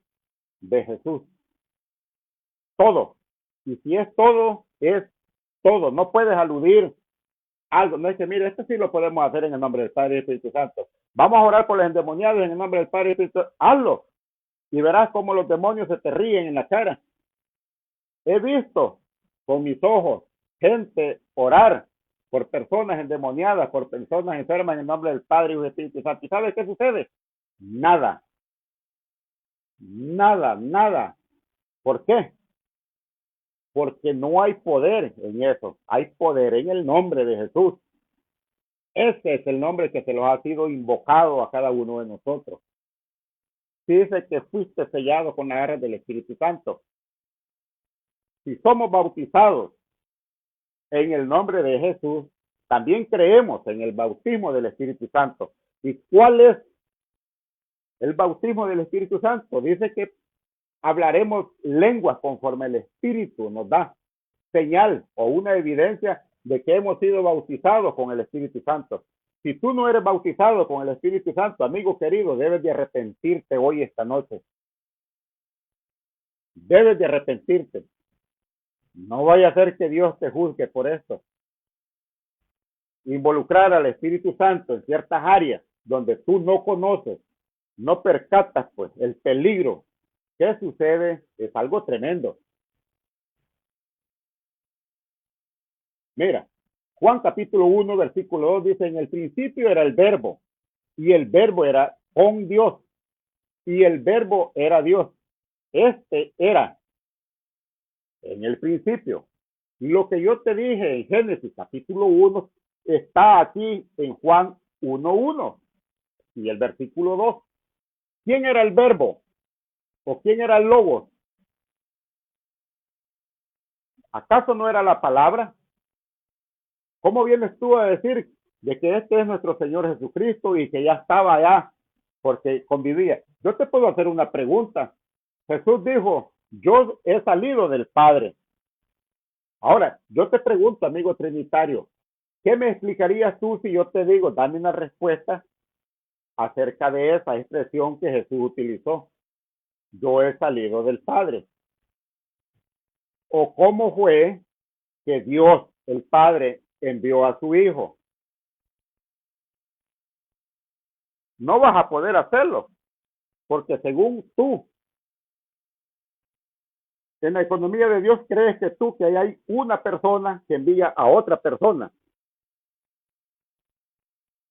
A: de Jesús. Todo. Y si es todo, es todo. No puedes aludir algo. No es que, mire, esto sí lo podemos hacer en el nombre del Padre y del Espíritu Santo. Vamos a orar por los endemoniados en el nombre del Padre y del Espíritu Santo. Hazlo. Y verás cómo los demonios se te ríen en la cara. He visto con mis ojos gente orar por personas endemoniadas, por personas enfermas en el nombre del Padre y del Espíritu Santo. ¿Y sabes qué sucede? Nada. Nada, nada. ¿Por qué? Porque no hay poder en eso. Hay poder en el nombre de Jesús. Ese es el nombre que se los ha sido invocado a cada uno de nosotros. Dice que fuiste sellado con la garra del Espíritu Santo. Si somos bautizados en el nombre de Jesús, también creemos en el bautismo del Espíritu Santo. ¿Y cuál es el bautismo del Espíritu Santo? Dice que hablaremos lenguas conforme el Espíritu nos da señal o una evidencia de que hemos sido bautizados con el Espíritu Santo. Si tú no eres bautizado con el Espíritu Santo, amigo querido, debes de arrepentirte hoy, esta noche. Debes de arrepentirte. No vaya a ser que Dios te juzgue por esto. Involucrar al Espíritu Santo en ciertas áreas donde tú no conoces, no percatas pues el peligro que sucede, es algo tremendo. Mira, Juan capítulo 1, versículo 2 dice, en el principio era el verbo, y el verbo era con Dios, y el verbo era Dios. Este era en el principio. Lo que yo te dije en Génesis capítulo 1 está aquí en Juan 1:1 y el versículo 2. ¿Quién era el verbo? ¿O quién era el logos? ¿Acaso no era la palabra? ¿Cómo vienes tú a decir de que este es nuestro Señor Jesucristo y que ya estaba allá porque convivía? Yo te puedo hacer una pregunta. Jesús dijo, yo he salido del Padre. Ahora, yo te pregunto, amigo trinitario, ¿qué me explicarías tú si yo te digo, dame una respuesta acerca de esa expresión que Jesús utilizó? Yo he salido del Padre. ¿O cómo fue que Dios, el Padre, envió a su Hijo? No vas a poder hacerlo, porque según tú, en la economía de Dios, crees que tú, que hay una persona que envía a otra persona.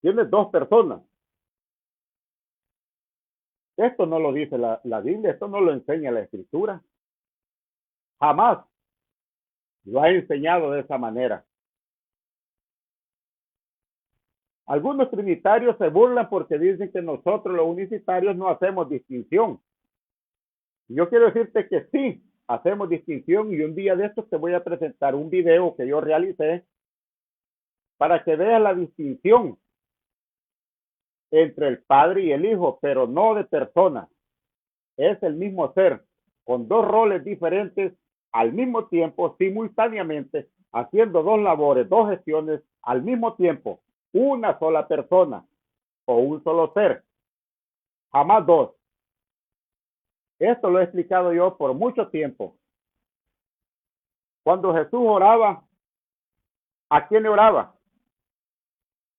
A: Tienes dos personas. Esto no lo dice la Biblia, esto no lo enseña la Escritura. Jamás lo ha enseñado de esa manera. Algunos trinitarios se burlan porque dicen que nosotros los unicitarios no hacemos distinción. Yo quiero decirte que sí, hacemos distinción y un día de estos te voy a presentar un video que yo realicé para que veas la distinción entre el Padre y el Hijo, pero no de persona. Es el mismo ser, con dos roles diferentes al mismo tiempo, simultáneamente, haciendo dos labores, dos gestiones al mismo tiempo, una sola persona o un solo ser, jamás dos. Esto lo he explicado yo por mucho tiempo. Cuando Jesús oraba, ¿a quién le oraba?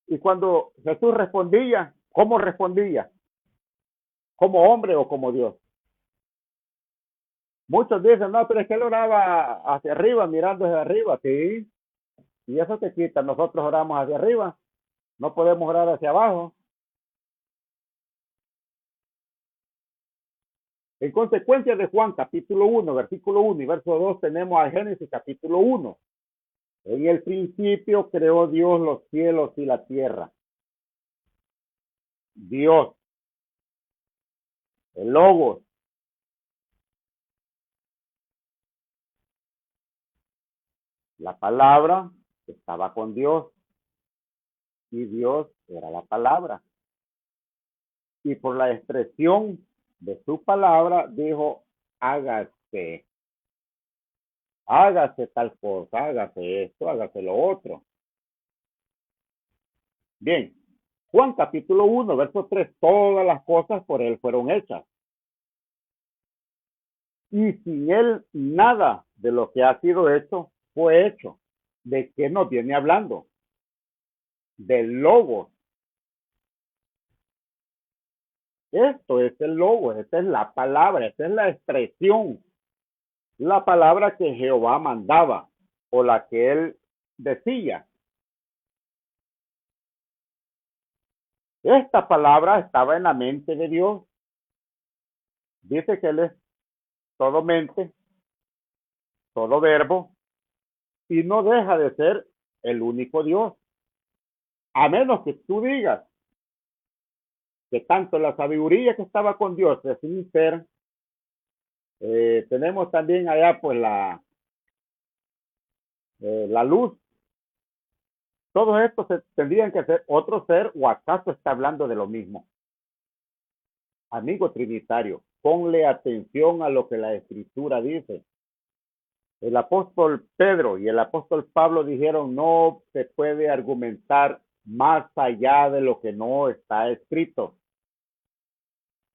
A: Y cuando Jesús respondía, ¿cómo respondía? ¿Como hombre o como Dios? Muchos dicen, no, pero es que él oraba hacia arriba, mirando hacia arriba. Sí, y eso te quita. Nosotros oramos hacia arriba, no podemos orar hacia abajo. En consecuencia de Juan capítulo 1, versículo 1 y verso 2, tenemos a Génesis capítulo 1. En el principio creó Dios los cielos y la tierra. Dios, el Logos. La palabra estaba con Dios y Dios era la palabra. Y por la expresión de su palabra dijo, hágase. Hágase tal cosa, hágase esto, hágase lo otro. Bien, Juan capítulo 1, verso 3, todas las cosas por él fueron hechas. Y sin él nada de lo que ha sido hecho fue hecho. ¿De qué nos viene hablando? Del Logos. Esto es el Logos, esta es la palabra, esta es la expresión, la palabra que Jehová mandaba o la que él decía. Esta palabra estaba en la mente de Dios. Dice que él es todo mente, todo verbo, y no deja de ser el único Dios. A menos que tú digas que tanto la sabiduría que estaba con Dios es un ser, tenemos también allá pues la luz. Todos estos tendrían que ser otro ser, o acaso está hablando de lo mismo. Amigo trinitario, ponle atención a lo que la escritura dice. El apóstol Pedro y el apóstol Pablo dijeron, no se puede argumentar más allá de lo que no está escrito.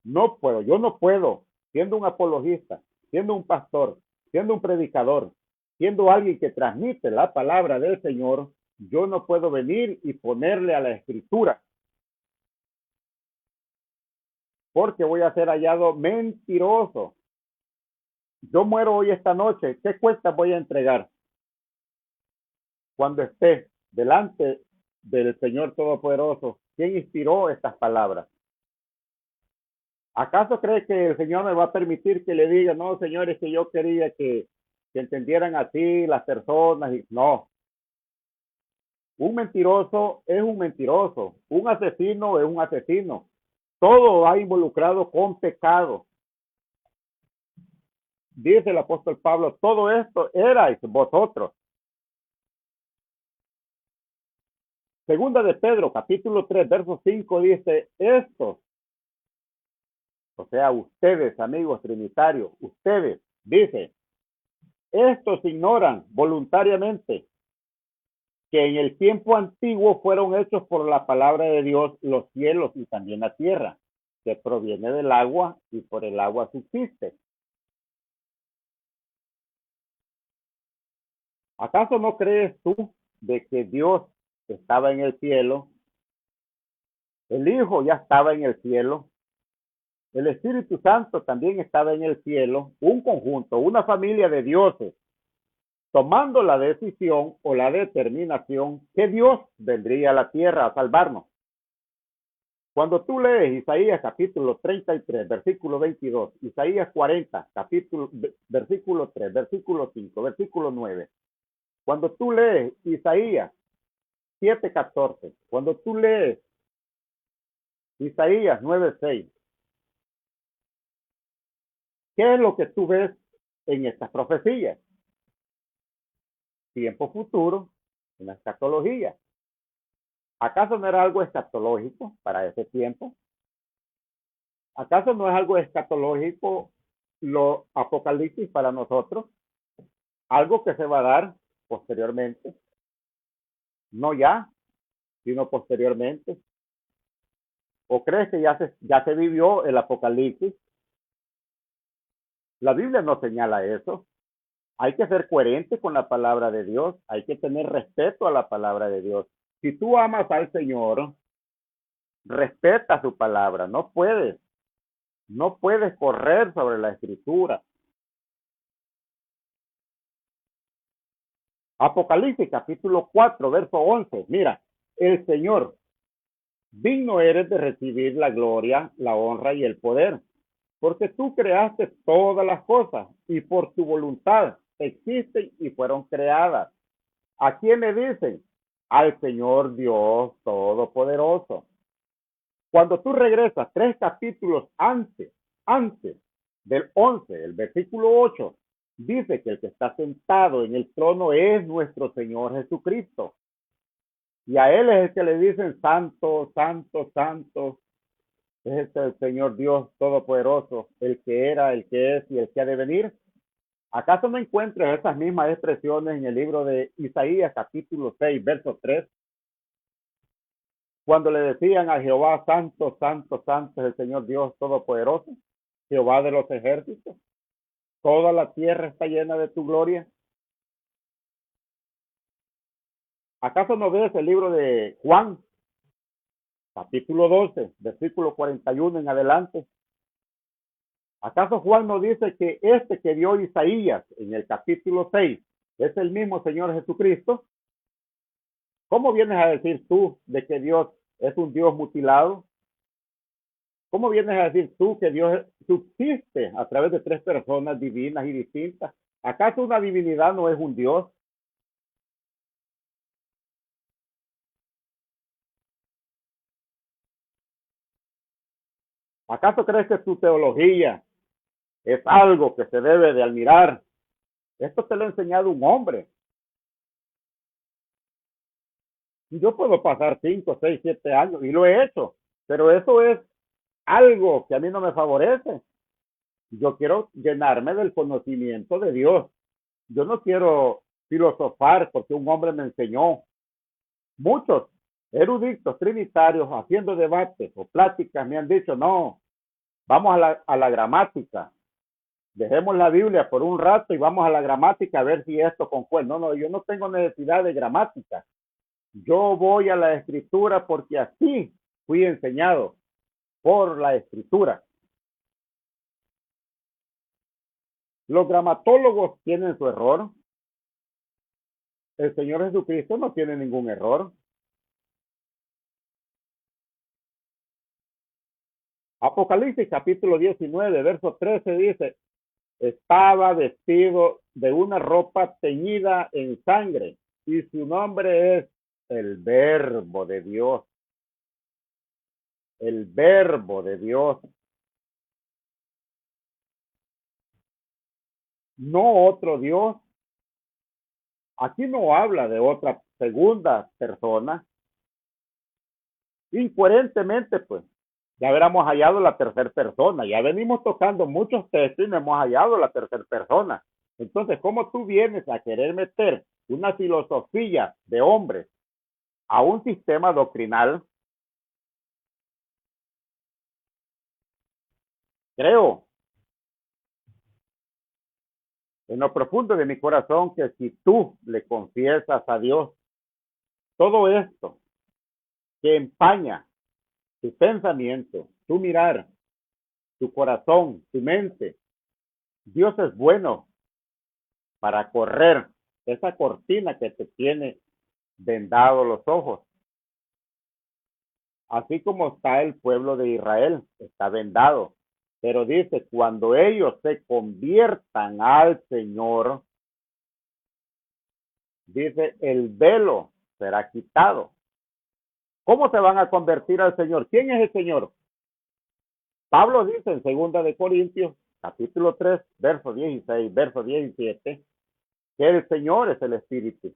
A: No puedo, yo no puedo, siendo un apologista, siendo un pastor, siendo un predicador, siendo alguien que transmite la palabra del Señor, yo no puedo venir y ponerle a la escritura, porque voy a ser hallado mentiroso. Yo muero hoy esta noche, ¿qué cuentas voy a entregar cuando esté delante del Señor Todopoderoso? ¿Quién inspiró estas palabras? ¿Acaso cree que el Señor me va a permitir que le diga, no, señores, que yo quería que entendieran así las personas? Y no. Un mentiroso es un mentiroso. Un asesino es un asesino. Todo va involucrado con pecado. Dice el apóstol Pablo, todo esto erais vosotros. Segunda de Pedro, capítulo 3, verso 5, dice, estos, o sea, ustedes, amigos trinitarios, ustedes, dice, estos ignoran voluntariamente que en el tiempo antiguo fueron hechos por la palabra de Dios los cielos y también la tierra, que proviene del agua y por el agua subsiste. ¿Acaso no crees tú de que Dios estaba en el cielo? El Hijo ya estaba en el cielo. El Espíritu Santo también estaba en el cielo. Un conjunto, una familia de dioses, tomando la decisión o la determinación que Dios vendría a la tierra a salvarnos. Cuando tú lees Isaías capítulo 33, versículo 22, Isaías 40, versículo 3, versículo 5, versículo 9, cuando tú lees Isaías 7:14. Cuando tú lees Isaías 9:6, ¿qué es lo que tú ves en estas profecías? Tiempo futuro, una escatología. ¿Acaso no era algo escatológico para ese tiempo? ¿Acaso no es algo escatológico lo apocalipsis para nosotros? Algo que se va a dar posteriormente, no ya, sino posteriormente. ¿O crees que ya se vivió el apocalipsis? La Biblia no señala eso. Hay que ser coherente con la palabra de Dios, hay que tener respeto a la palabra de Dios. Si tú amas al Señor, respeta su palabra, no puedes correr sobre la escritura. Apocalipsis capítulo 4, verso 11. Mira, el Señor, digno eres de recibir la gloria, la honra y el poder, porque tú creaste todas las cosas y por tu voluntad existen y fueron creadas. ¿A quién le dicen? Al Señor Dios Todopoderoso. Cuando tú regresas 3 capítulos antes del 11, el versículo 8, dice que el que está sentado en el trono es nuestro Señor Jesucristo. Y a él es el que le dicen santo, santo, santo. Es el Señor Dios Todopoderoso, el que era, el que es y el que ha de venir. ¿Acaso no encuentras esas mismas expresiones en el libro de Isaías capítulo 6, verso 3? Cuando le decían a Jehová, santo, santo, santo es el Señor Dios Todopoderoso, Jehová de los ejércitos, toda la tierra está llena de tu gloria. ¿Acaso no ves el libro de Juan, capítulo 12, versículo 41 en adelante? ¿Acaso Juan no dice que este que dio Isaías en el capítulo 6 es el mismo Señor Jesucristo? ¿Cómo vienes a decir tú de que Dios es un Dios mutilado? ¿Cómo vienes a decir tú que Dios subsiste a través de 3 personas divinas y distintas? ¿Acaso una divinidad no es un Dios? ¿Acaso crees que tu teología es algo que se debe de admirar? Esto te lo ha enseñado un hombre. Yo puedo pasar 5, 6, 7 años y lo he hecho, pero eso es algo que a mí no me favorece. Yo quiero llenarme del conocimiento de Dios. Yo no quiero filosofar porque un hombre me enseñó. Muchos eruditos trinitarios haciendo debates o pláticas me han dicho, no, vamos a la gramática. Dejemos la Biblia por un rato y vamos a la gramática a ver si esto concuerda. No, yo no tengo necesidad de gramática. Yo voy a la escritura porque así fui enseñado por la escritura. Los gramatólogos tienen su error. El Señor Jesucristo no tiene ningún error. Apocalipsis capítulo 19, verso 13 dice, estaba vestido de una ropa teñida en sangre y su nombre es el Verbo de Dios. El Verbo de Dios. No otro Dios. Aquí no habla de otra segunda persona. Incoherentemente, pues, ya hubiéramos hallado la tercera persona. Ya venimos tocando muchos textos y no hemos hallado la tercera persona. Entonces, ¿cómo tú vienes a querer meter una filosofía de hombres a un sistema doctrinal? Creo en lo profundo de mi corazón que si tú le confiesas a Dios todo esto que empaña tu pensamiento, tu mirar, tu corazón, tu mente, Dios es bueno para correr esa cortina que te tiene vendado los ojos. Así como está el pueblo de Israel, está vendado. Pero dice, cuando ellos se conviertan al Señor, dice, el velo será quitado. ¿Cómo se van a convertir al Señor? ¿Quién es el Señor? Pablo dice en 2 Corintios, capítulo 3, verso 16, verso 17, que el Señor es el Espíritu.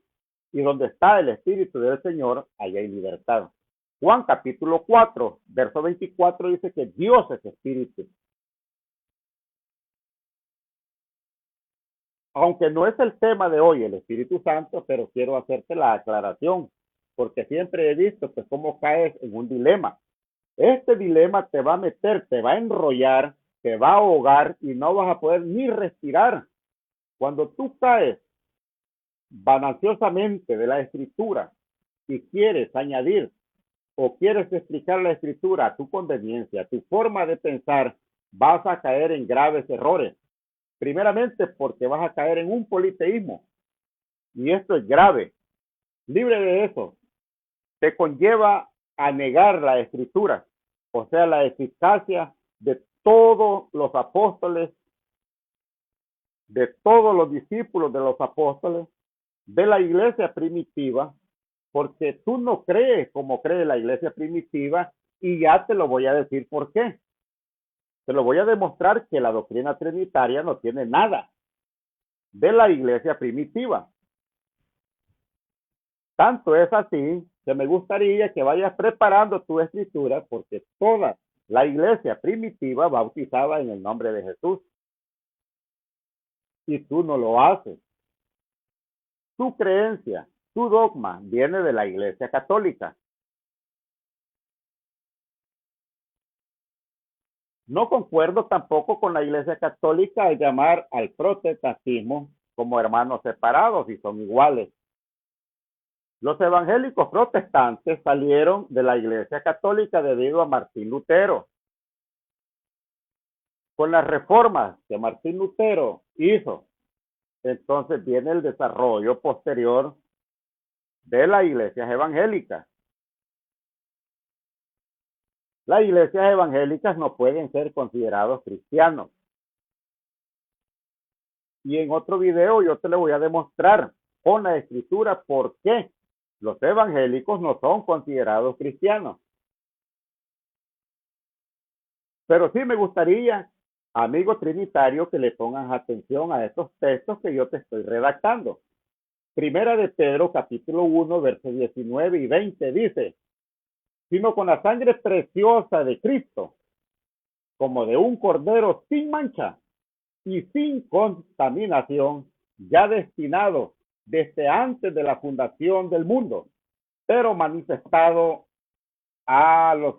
A: Y donde está el Espíritu del Señor, ahí hay libertad. Juan capítulo 4, verso 24 dice que Dios es Espíritu. Aunque no es el tema de hoy el Espíritu Santo, pero quiero hacerte la aclaración, porque siempre he visto pues cómo caes en un dilema. Este dilema te va a meter, te va a enrollar, te va a ahogar y no vas a poder ni respirar. Cuando tú caes vananciosamente de la escritura y quieres añadir o quieres explicar la escritura a tu conveniencia, a tu forma de pensar, vas a caer en graves errores. Primeramente porque vas a caer en un politeísmo y esto es grave. Libre de eso, te conlleva a negar la escritura, o sea, la eficacia de todos los apóstoles, de todos los discípulos de los apóstoles, de la iglesia primitiva, porque tú no crees como cree la iglesia primitiva y ya te lo voy a decir por qué. Te lo voy a demostrar que la doctrina trinitaria no tiene nada de la iglesia primitiva. Tanto es así que me gustaría que vayas preparando tu escritura porque toda la iglesia primitiva bautizaba en el nombre de Jesús. Y tú no lo haces. Tu creencia, tu dogma viene de la iglesia católica. No concuerdo tampoco con la iglesia católica al llamar al protestantismo como hermanos separados y son iguales. Los evangélicos protestantes salieron de la iglesia católica debido a Martín Lutero. Con las reformas que Martín Lutero hizo, entonces viene el desarrollo posterior de las iglesias evangélicas. Las iglesias evangélicas no pueden ser considerados cristianos. Y en otro video yo te lo voy a demostrar con la escritura por qué los evangélicos no son considerados cristianos. Pero sí me gustaría, amigo trinitario, que le pongan atención a estos textos que yo te estoy redactando. Primera de Pedro, capítulo 1, versos 19 y 20 dice, sino con la sangre preciosa de Cristo, como de un cordero sin mancha y sin contaminación, ya destinado desde antes de la fundación del mundo, pero manifestado a los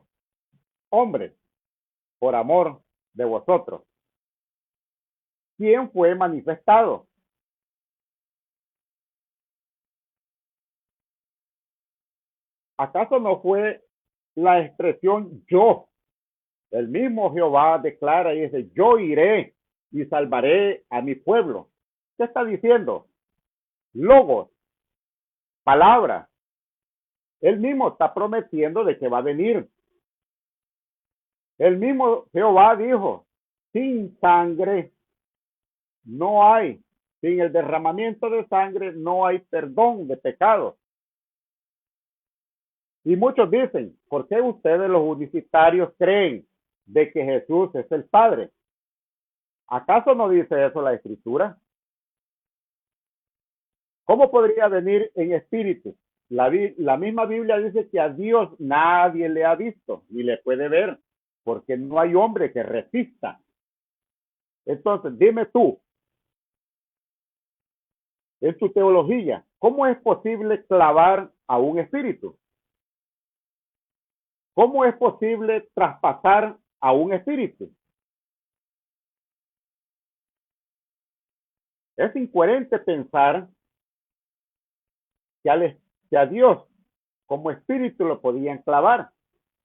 A: hombres por amor de vosotros. ¿Quién fue manifestado? ¿Acaso no fue la expresión yo? El mismo Jehová declara y dice, yo iré y salvaré a mi pueblo. ¿Qué está diciendo? Logos, palabra. Él mismo está prometiendo de que va a venir. El mismo Jehová dijo, sin sangre no hay, sin el derramamiento de sangre no hay perdón de pecados. Y muchos dicen, ¿por qué ustedes los universitarios creen de que Jesús es el Padre? ¿Acaso no dice eso la Escritura? ¿Cómo podría venir en espíritu? La misma Biblia dice que a Dios nadie le ha visto ni le puede ver, porque no hay hombre que resista. Entonces, dime tú, en tu teología, ¿cómo es posible clavar a un espíritu? ¿Cómo es posible traspasar a un espíritu? Es incoherente pensar que a Dios como espíritu lo podían clavar.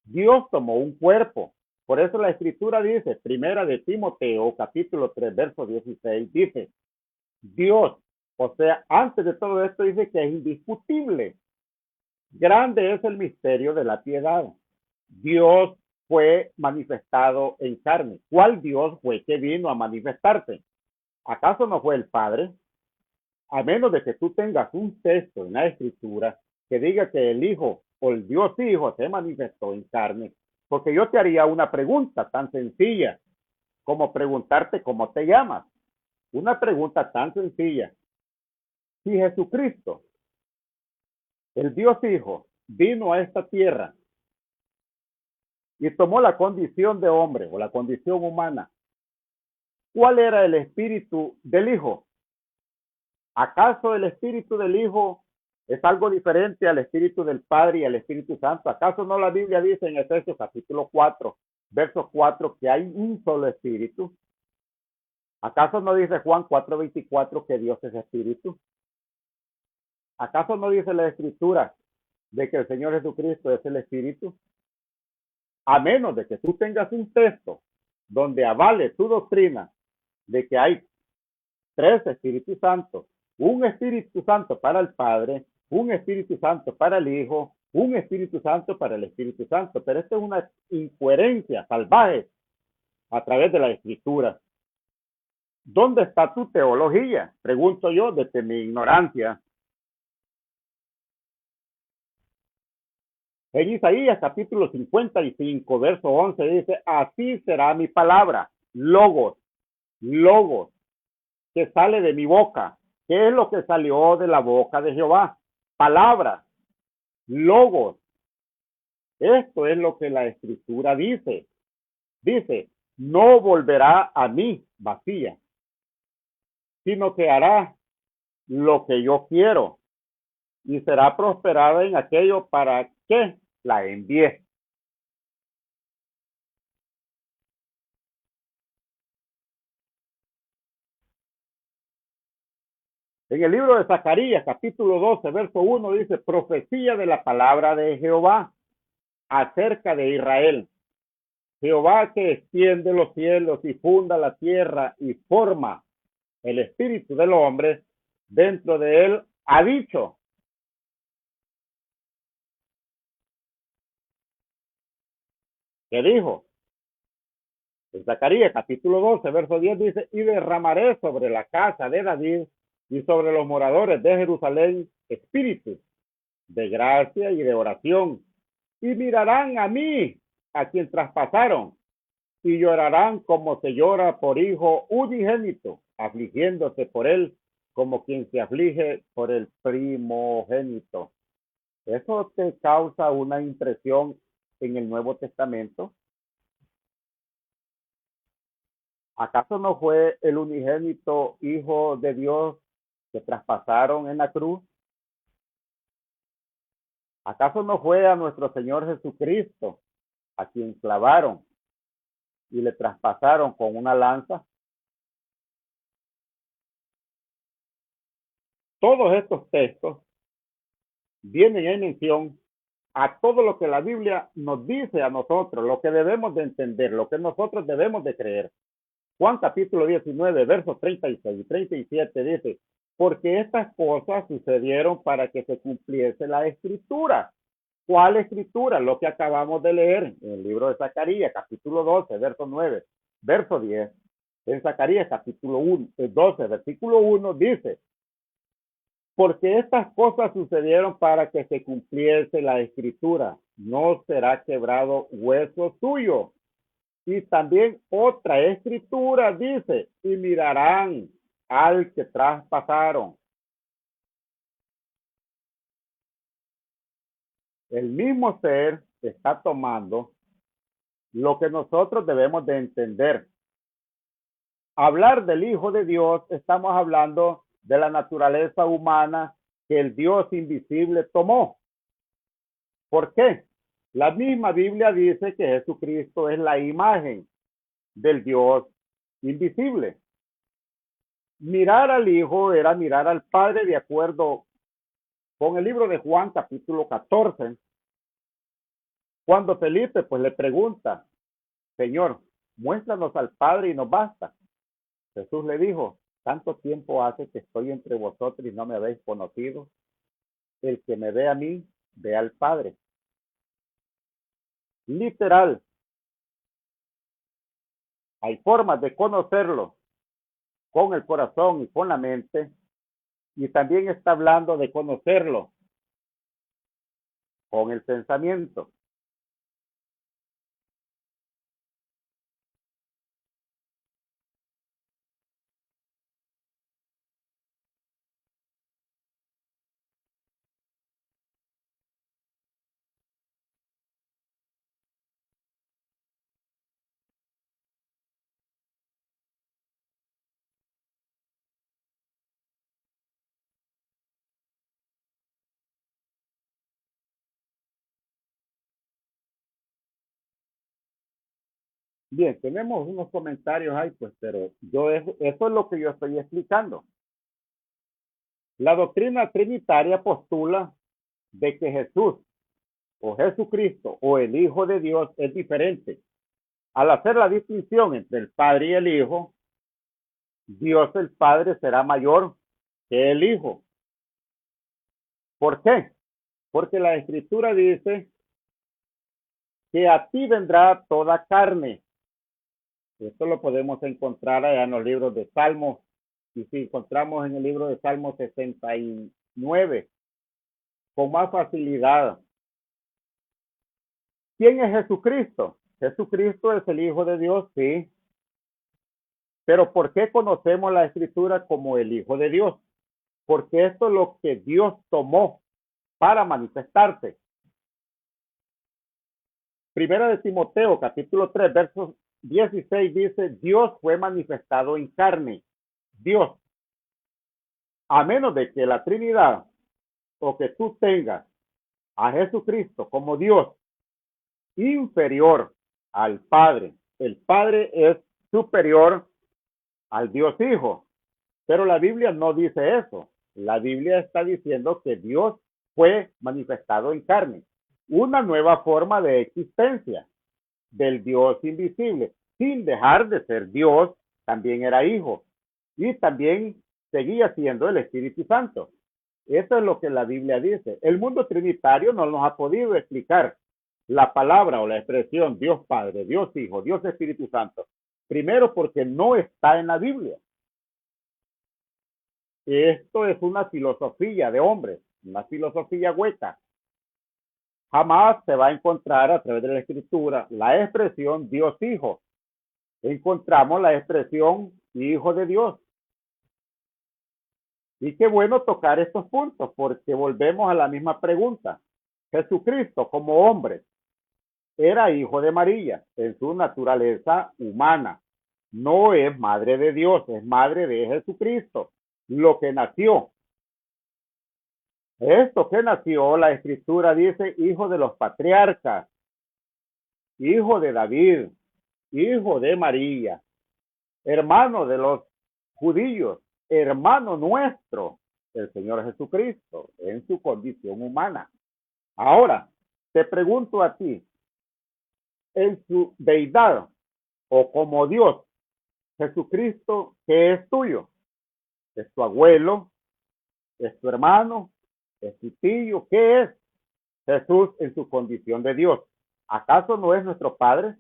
A: Dios tomó un cuerpo. Por eso la escritura dice, primera de Timoteo, capítulo 3, verso 16, dice, Dios, o sea, antes de todo esto dice que es indiscutible. Grande es el misterio de la piedad. Dios fue manifestado en carne. ¿Cuál Dios fue que vino a manifestarse? ¿Acaso no fue el Padre? A menos de que tú tengas un texto en la escritura que diga que el Hijo o el Dios Hijo se manifestó en carne, porque yo te haría una pregunta tan sencilla como preguntarte cómo te llamas. Una pregunta tan sencilla. Si Jesucristo, el Dios Hijo, vino a esta tierra y tomó la condición de hombre o la condición humana, ¿cuál era el espíritu del Hijo? ¿Acaso el espíritu del Hijo es algo diferente al espíritu del Padre y al Espíritu Santo? ¿Acaso no la Biblia dice en Efesios capítulo 4, verso 4, que hay un solo espíritu? ¿Acaso no dice Juan 4:24 que Dios es espíritu? ¿Acaso no dice la Escritura de que el Señor Jesucristo es el espíritu? A menos de que tú tengas un texto donde avale tu doctrina de que hay tres Espíritus Santos, un Espíritu Santo para el Padre, un Espíritu Santo para el Hijo, un Espíritu Santo para el Espíritu Santo. Pero esto es una incoherencia salvaje a través de la Escritura. ¿Dónde está tu teología? Pregunto yo desde mi ignorancia. En Isaías capítulo 55, verso 11 dice, así será mi palabra, logos, logos, que sale de mi boca. ¿Qué es lo que salió de la boca de Jehová? Palabra, logos. Esto es lo que la Escritura dice. Dice, no volverá a mí vacía, sino que hará lo que yo quiero y será prosperada en aquello para que la envié. En el libro de Zacarías, capítulo 12, verso 1, dice, profecía de la palabra de Jehová acerca de Israel. Jehová que extiende los cielos y funda la tierra y forma el espíritu del hombre, dentro de él ha dicho. ¿Qué dijo? En Zacarías capítulo 12, verso 10 dice, y derramaré sobre la casa de David y sobre los moradores de Jerusalén espíritu de gracia y de oración, y mirarán a mí, a quien traspasaron, y llorarán como se llora por hijo unigénito, afligiéndose por él como quien se aflige por el primogénito. ¿Eso te causa una impresión en el Nuevo Testamento? ¿Acaso no fue el unigénito Hijo de Dios que traspasaron en la cruz? ¿Acaso no fue a nuestro Señor Jesucristo a quien clavaron y le traspasaron con una lanza? Todos estos textos vienen en mención a todo lo que la Biblia nos dice a nosotros, lo que debemos de entender, lo que nosotros debemos de creer. Juan capítulo 19, versos 36 y 37 dice, porque estas cosas sucedieron para que se cumpliese la escritura. ¿Cuál escritura? Lo que acabamos de leer en el libro de Zacarías, capítulo 12, verso 9, verso 10. En Zacarías capítulo 12, versículo 1 dice, porque estas cosas sucedieron para que se cumpliese la escritura. No será quebrado hueso tuyo. Y también otra escritura dice, y mirarán al que traspasaron. El mismo ser está tomando lo que nosotros debemos de entender. Hablar del Hijo de Dios, estamos hablando de la naturaleza humana que el Dios invisible tomó. ¿Por qué? La misma Biblia dice que Jesucristo es la imagen del Dios invisible. Mirar al Hijo era mirar al Padre de acuerdo con el libro de Juan, capítulo 14, cuando Felipe pues le pregunta, Señor, muéstranos al Padre y nos basta. Jesús le dijo, tanto tiempo hace que estoy entre vosotros y no me habéis conocido. El que me ve a mí, ve al Padre. Literal. Hay formas de conocerlo con el corazón y con la mente, y también está hablando de conocerlo con el pensamiento. Bien, tenemos unos comentarios ahí, pues, pero eso es lo que yo estoy explicando. La doctrina trinitaria postula de que Jesús o Jesucristo o el Hijo de Dios es diferente. Al hacer la distinción entre el Padre y el Hijo, Dios el Padre será mayor que el Hijo. ¿Por qué? Porque la Escritura dice que a ti vendrá toda carne. Esto lo podemos encontrar allá en los libros de Salmos. Y si encontramos en el libro de Salmos 69, con más facilidad. ¿Quién es Jesucristo? Jesucristo es el Hijo de Dios, sí. Pero ¿por qué conocemos la Escritura como el Hijo de Dios? Porque esto es lo que Dios tomó para manifestarse. Primera de Timoteo, capítulo 3, verso 16 dice, Dios fue manifestado en carne. Dios. A menos de que la Trinidad o que tú tengas a Jesucristo como Dios inferior al Padre. El Padre es superior al Dios Hijo. Pero la Biblia no dice eso. La Biblia está diciendo que Dios fue manifestado en carne. Una nueva forma de existencia del Dios invisible. Sin dejar de ser Dios, también era Hijo. Y también seguía siendo el Espíritu Santo. Eso es lo que la Biblia dice. El mundo trinitario no nos ha podido explicar la palabra o la expresión Dios Padre, Dios Hijo, Dios Espíritu Santo. Primero porque no está en la Biblia. Esto es una filosofía de hombres, una filosofía hueca. Jamás se va a encontrar a través de la Escritura la expresión Dios Hijo. Encontramos la expresión Hijo de Dios. Y qué bueno tocar estos puntos porque volvemos a la misma pregunta. Jesucristo como hombre era hijo de María en su naturaleza humana. No es madre de Dios, es madre de Jesucristo, lo que nació. Esto que nació, la Escritura dice, hijo de los patriarcas, hijo de David, hijo de María, hermano de los judíos, hermano nuestro, el Señor Jesucristo, en su condición humana. Ahora, te pregunto a ti, en su deidad o como Dios, Jesucristo, ¿qué es tuyo? ¿Es tu abuelo? ¿Es tu hermano? ¿Es tu tío? ¿Qué es Jesús en su condición de Dios? ¿Acaso no es nuestro Padre?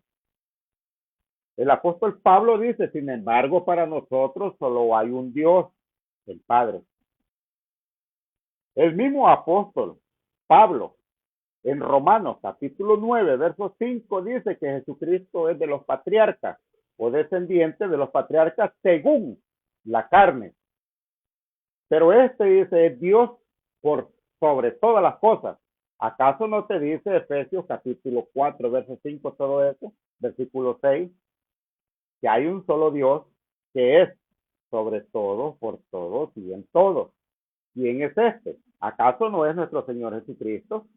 A: El apóstol Pablo dice, sin embargo, para nosotros solo hay un Dios, el Padre. El mismo apóstol Pablo, en Romanos capítulo 9, verso 5, dice que Jesucristo es de los patriarcas o descendiente de los patriarcas según la carne. Pero este dice, es Dios por sobre todas las cosas. ¿Acaso no te dice Efesios capítulo 4, verso 5, todo eso? Versículo 6, que hay un solo Dios que es sobre todo, por todos y en todos. ¿Quién es este? ¿Acaso no es nuestro Señor Jesucristo?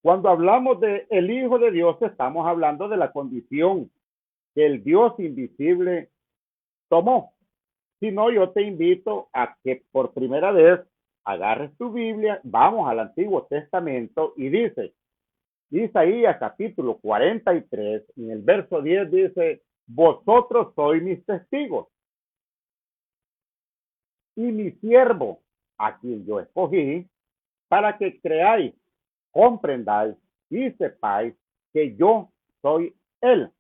A: Cuando hablamos de el Hijo de Dios, estamos hablando de la condición que el Dios invisible tomó. Si no, yo te invito a que por primera vez agarres tu Biblia, vamos al Antiguo Testamento y dice, Isaías capítulo 43, en el verso 10 dice, vosotros sois mis testigos y mi siervo, a quien yo escogí, para que creáis, comprendáis y sepáis que yo soy Él.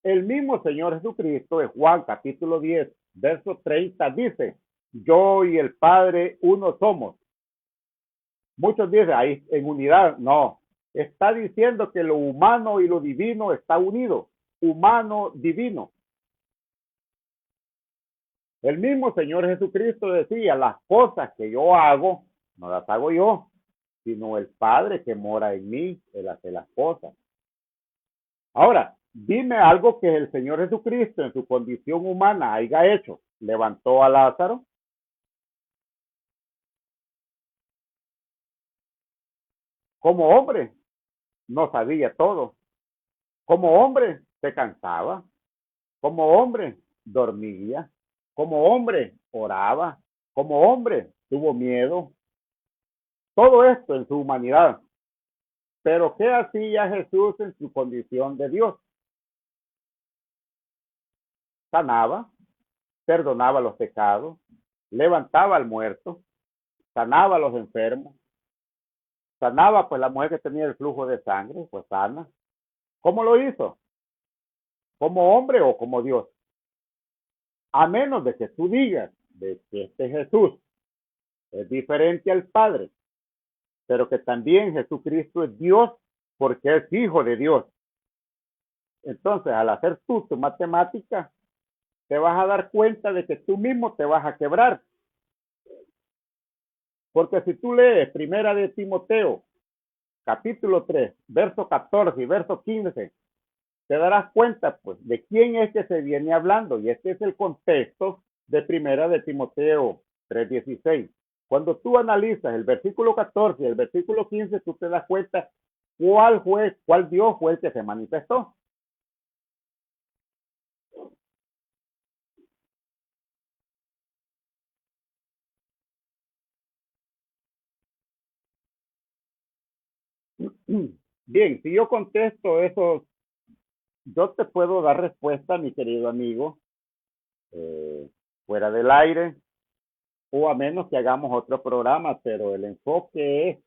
A: El mismo Señor Jesucristo en Juan capítulo 10, verso 30 dice, yo y el Padre uno somos. Muchos dicen ahí en unidad, no. Está diciendo que lo humano y lo divino está unido, humano, divino. El mismo Señor Jesucristo decía, las cosas que yo hago, no las hago yo, sino el Padre que mora en mí, Él hace las cosas. Ahora, dime algo que el Señor Jesucristo en su condición humana haya hecho. Levantó a Lázaro. Como hombre, no sabía todo. Como hombre, se cansaba. Como hombre, dormía. Como hombre, oraba. Como hombre, tuvo miedo. Todo esto en su humanidad. Pero ¿qué hacía Jesús en su condición de Dios? Sanaba, perdonaba los pecados, levantaba al muerto, sanaba a los enfermos, sanaba pues la mujer que tenía el flujo de sangre, pues sana. ¿Cómo lo hizo? ¿Como hombre o como Dios? A menos de que tú digas de que este Jesús es diferente al Padre, pero que también Jesucristo es Dios porque es hijo de Dios. Entonces, al hacer tú tu matemática, te vas a dar cuenta de que tú mismo te vas a quebrar. Porque si tú lees Primera de Timoteo, capítulo 3, verso 14 y verso 15, te darás cuenta pues de quién es que se viene hablando. Y este es el contexto de Primera de Timoteo 3:16. Cuando tú analizas el versículo 14 y el versículo 15, tú te das cuenta cuál Dios fue el que se manifestó. Bien, si yo contesto eso, yo te puedo dar respuesta, mi querido amigo, eh, fuera del aire, o a menos que hagamos otro programa, pero el enfoque es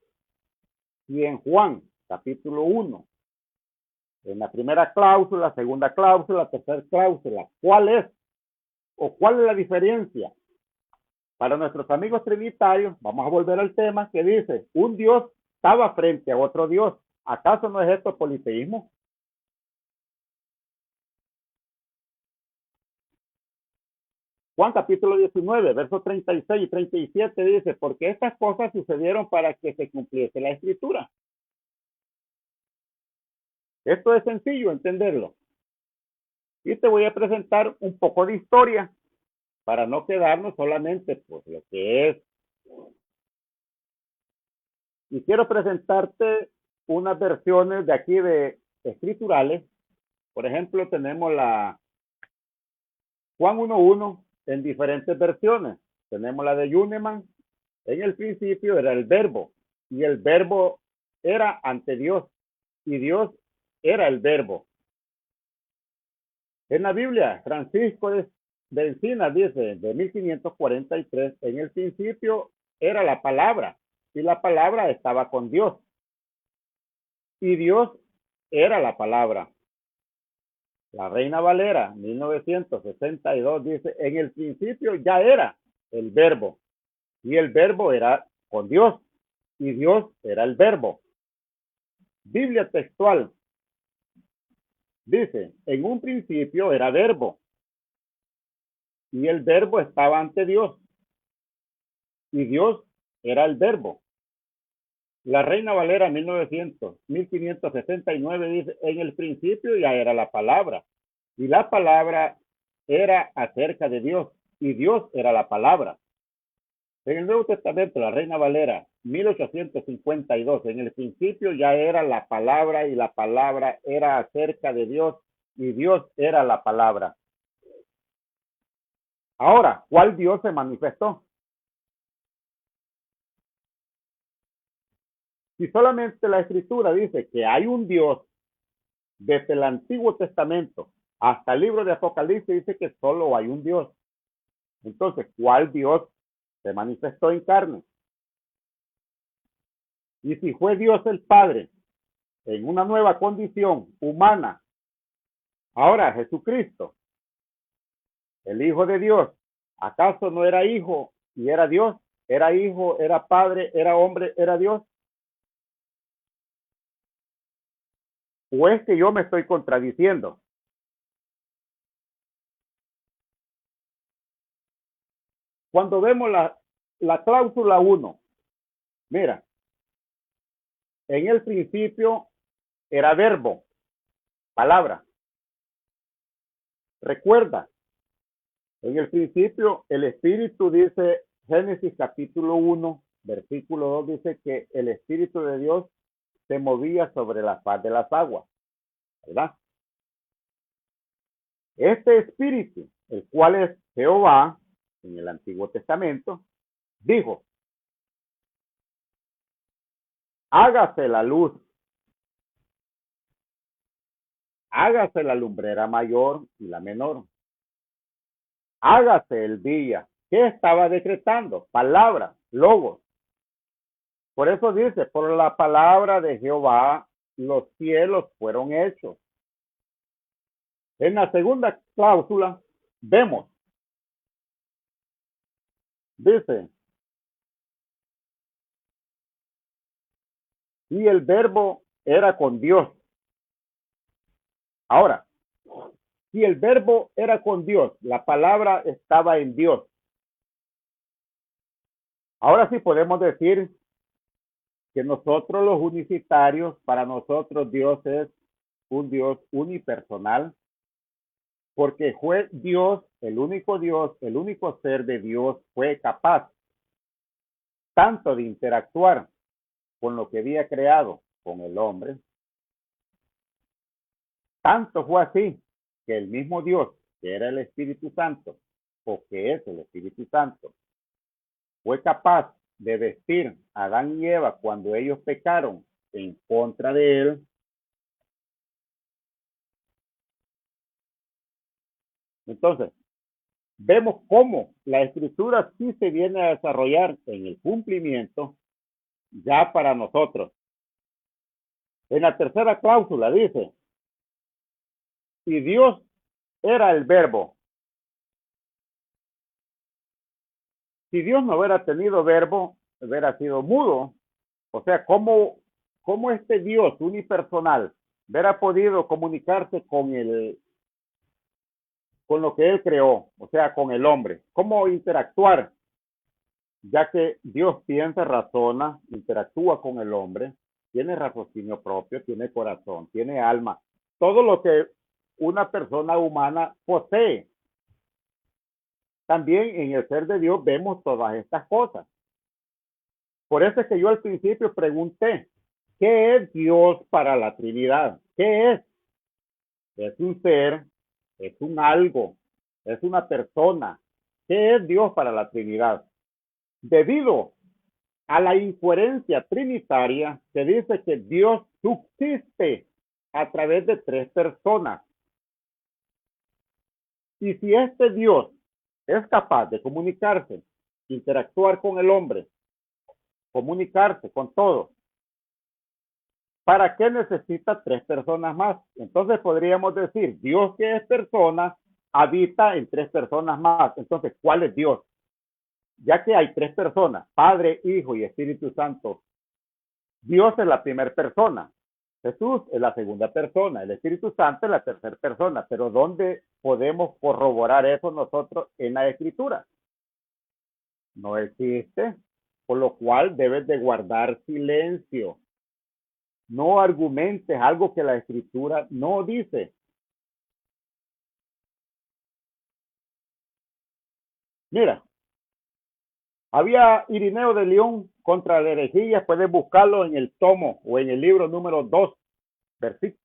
A: si en Juan, capítulo 1, en la primera cláusula, segunda cláusula, tercera cláusula, ¿cuál es o cuál es la diferencia? Para nuestros amigos trinitarios, vamos a volver al tema que dice, un Dios estaba frente a otro Dios. ¿Acaso no es esto politeísmo? Juan capítulo 19, versos 36 y 37 dice, porque estas cosas sucedieron para que se cumpliese la escritura. Esto es sencillo entenderlo. Y te voy a presentar un poco de historia para no quedarnos solamente por lo que es. Y quiero presentarte unas versiones de aquí de escriturales. Por ejemplo, tenemos la Juan 1.1 en diferentes versiones. Tenemos la de Yuneman. En el principio era el verbo y el verbo era ante Dios y Dios era el verbo. En la Biblia, Francisco de Encinas dice, de 1543, en el principio era la palabra y la palabra estaba con Dios y Dios era la palabra. La Reina Valera, 1962, dice, en el principio ya era el verbo y el verbo era con Dios y Dios era el verbo. Biblia textual dice, en un principio era verbo y el verbo estaba ante Dios y Dios era el verbo. La Reina Valera 1569 dice, en el principio ya era la palabra y la palabra era acerca de Dios y Dios era la palabra. En el Nuevo Testamento, la Reina Valera 1852, en el principio ya era la palabra y la palabra era acerca de Dios y Dios era la palabra. Ahora, ¿cuál Dios se manifestó? Si solamente la Escritura dice que hay un Dios desde el Antiguo Testamento hasta el libro de Apocalipsis, dice que solo hay un Dios. Entonces, ¿cuál Dios se manifestó en carne? Y si fue Dios el Padre en una nueva condición humana, ahora Jesucristo, el Hijo de Dios, ¿acaso no era hijo y era Dios? ¿Era hijo, era padre, era hombre, era Dios? ¿O es que yo me estoy contradiciendo? Cuando vemos la cláusula 1, mira, en el principio era verbo, palabra. Recuerda, en el principio el Espíritu dice, Génesis capítulo 1, versículo 2 dice que el Espíritu de Dios se movía sobre la faz de las aguas, ¿verdad? Este Espíritu, el cual es Jehová, en el Antiguo Testamento, dijo, hágase la luz, hágase la lumbrera mayor y la menor, hágase el día. ¿Qué estaba decretando? Palabra, logos. Por eso dice, por la palabra de Jehová los cielos fueron hechos. En la segunda cláusula vemos, dice, y el verbo era con Dios. Ahora, si el verbo era con Dios, la palabra estaba en Dios. Ahora sí podemos decir que nosotros los unicitarios, para nosotros Dios es un Dios unipersonal, porque fue Dios, el único ser de Dios fue capaz tanto de interactuar con lo que había creado, con el hombre, tanto fue así que el mismo Dios, que era el Espíritu Santo, o que es el Espíritu Santo, fue capaz de vestir a Adán y Eva cuando ellos pecaron en contra de él. Entonces, vemos cómo la escritura sí se viene a desarrollar en el cumplimiento ya para nosotros. En la tercera cláusula dice, si Dios era el verbo, si Dios no hubiera tenido verbo, hubiera sido mudo. O sea, ¿cómo este Dios unipersonal hubiera podido comunicarse con lo que él creó, o sea, con el hombre? ¿Cómo interactuar? Ya que Dios piensa, razona, interactúa con el hombre, tiene raciocinio propio, tiene corazón, tiene alma, todo lo que una persona humana posee. También en el ser de Dios vemos todas estas cosas. Por eso es que yo al principio pregunté, ¿qué es Dios para la Trinidad? ¿Qué es? Es un ser, es un algo, es una persona. ¿Qué es Dios para la Trinidad? Debido a la incoherencia trinitaria, se dice que Dios subsiste a través de tres personas. Y si este Dios es capaz de comunicarse, interactuar con el hombre, comunicarse con todos, ¿para qué necesita tres personas más? Entonces podríamos decir, Dios que es persona, habita en tres personas más. Entonces, ¿cuál es Dios? Ya que hay tres personas, Padre, Hijo y Espíritu Santo, Dios es la primera persona, Jesús es la segunda persona, el Espíritu Santo es la tercera persona, pero ¿dónde podemos corroborar eso nosotros en la Escritura? No existe, por lo cual debes de guardar silencio. No argumentes algo que la Escritura no dice. Mira, había Irineo de León contra la herejía, puedes buscarlo en el tomo o en el libro número 2,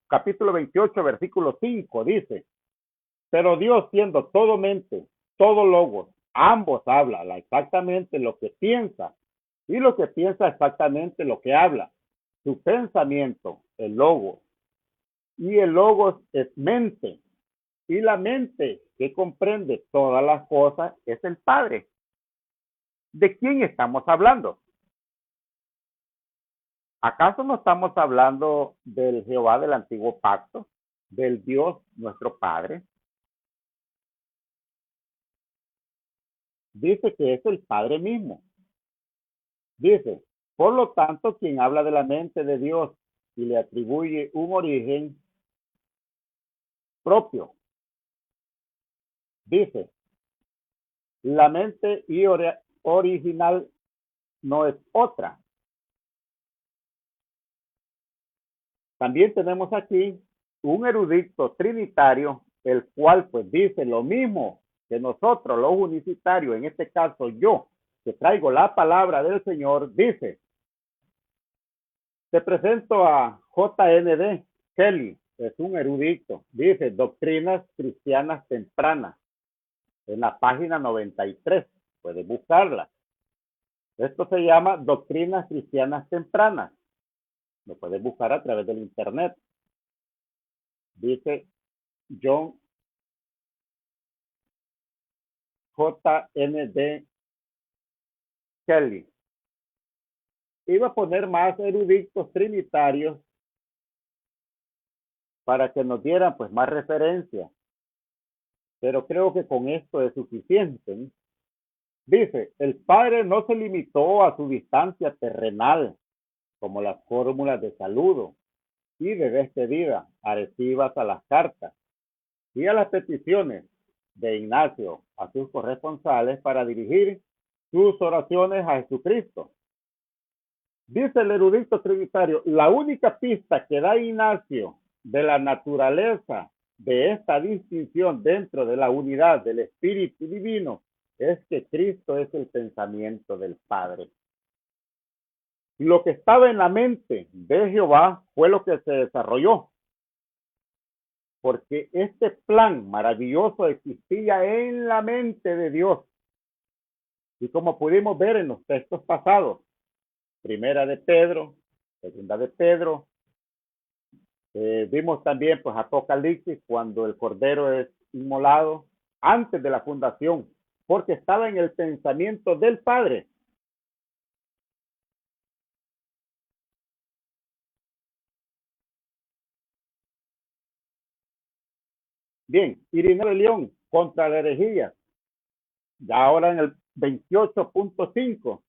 A: capítulo 28, versículo 5, dice, pero Dios siendo todo mente, todo logos, ambos habla exactamente lo que piensa y lo que piensa exactamente lo que habla. Su pensamiento, el logos, y el logos es mente, y la mente que comprende todas las cosas es el Padre. ¿De quién estamos hablando? ¿Acaso no estamos hablando del Jehová del antiguo pacto, del Dios nuestro Padre? Dice que es el Padre mismo. Dice, por lo tanto, quien habla de la mente de Dios y le atribuye un origen propio, dice, la mente y original no es otra. También tenemos aquí un erudito trinitario, el cual pues dice lo mismo que nosotros, los unicitarios, en este caso yo, que traigo la palabra del Señor, dice, te presento a JND Kelly, es un erudito, dice, Doctrinas Cristianas Tempranas, en la página 93, puedes buscarla. Esto se llama Doctrinas Cristianas Tempranas, lo puedes buscar a través del internet. Dice John JND Kelly. Iba a poner más eruditos trinitarios para que nos dieran pues más referencias, pero creo que con esto es suficiente, ¿no? Dice, el Padre no se limitó a su distancia terrenal, como las fórmulas de saludo y de despedida adhesivas a las cartas y a las peticiones de Ignacio a sus corresponsales para dirigir sus oraciones a Jesucristo. Dice el erudito trinitario, la única pista que da Ignacio de la naturaleza de esta distinción dentro de la unidad del Espíritu Divino es que Cristo es el pensamiento del Padre. Lo que estaba en la mente de Jehová fue lo que se desarrolló, porque este plan maravilloso existía en la mente de Dios. Y como pudimos ver en los textos pasados, primera de Pedro, segunda de Pedro, vimos también pues Apocalipsis cuando el Cordero es inmolado antes de la fundación, porque estaba en el pensamiento del Padre. Bien, Irineo de León contra la herejía. Ya ahora en el 28.5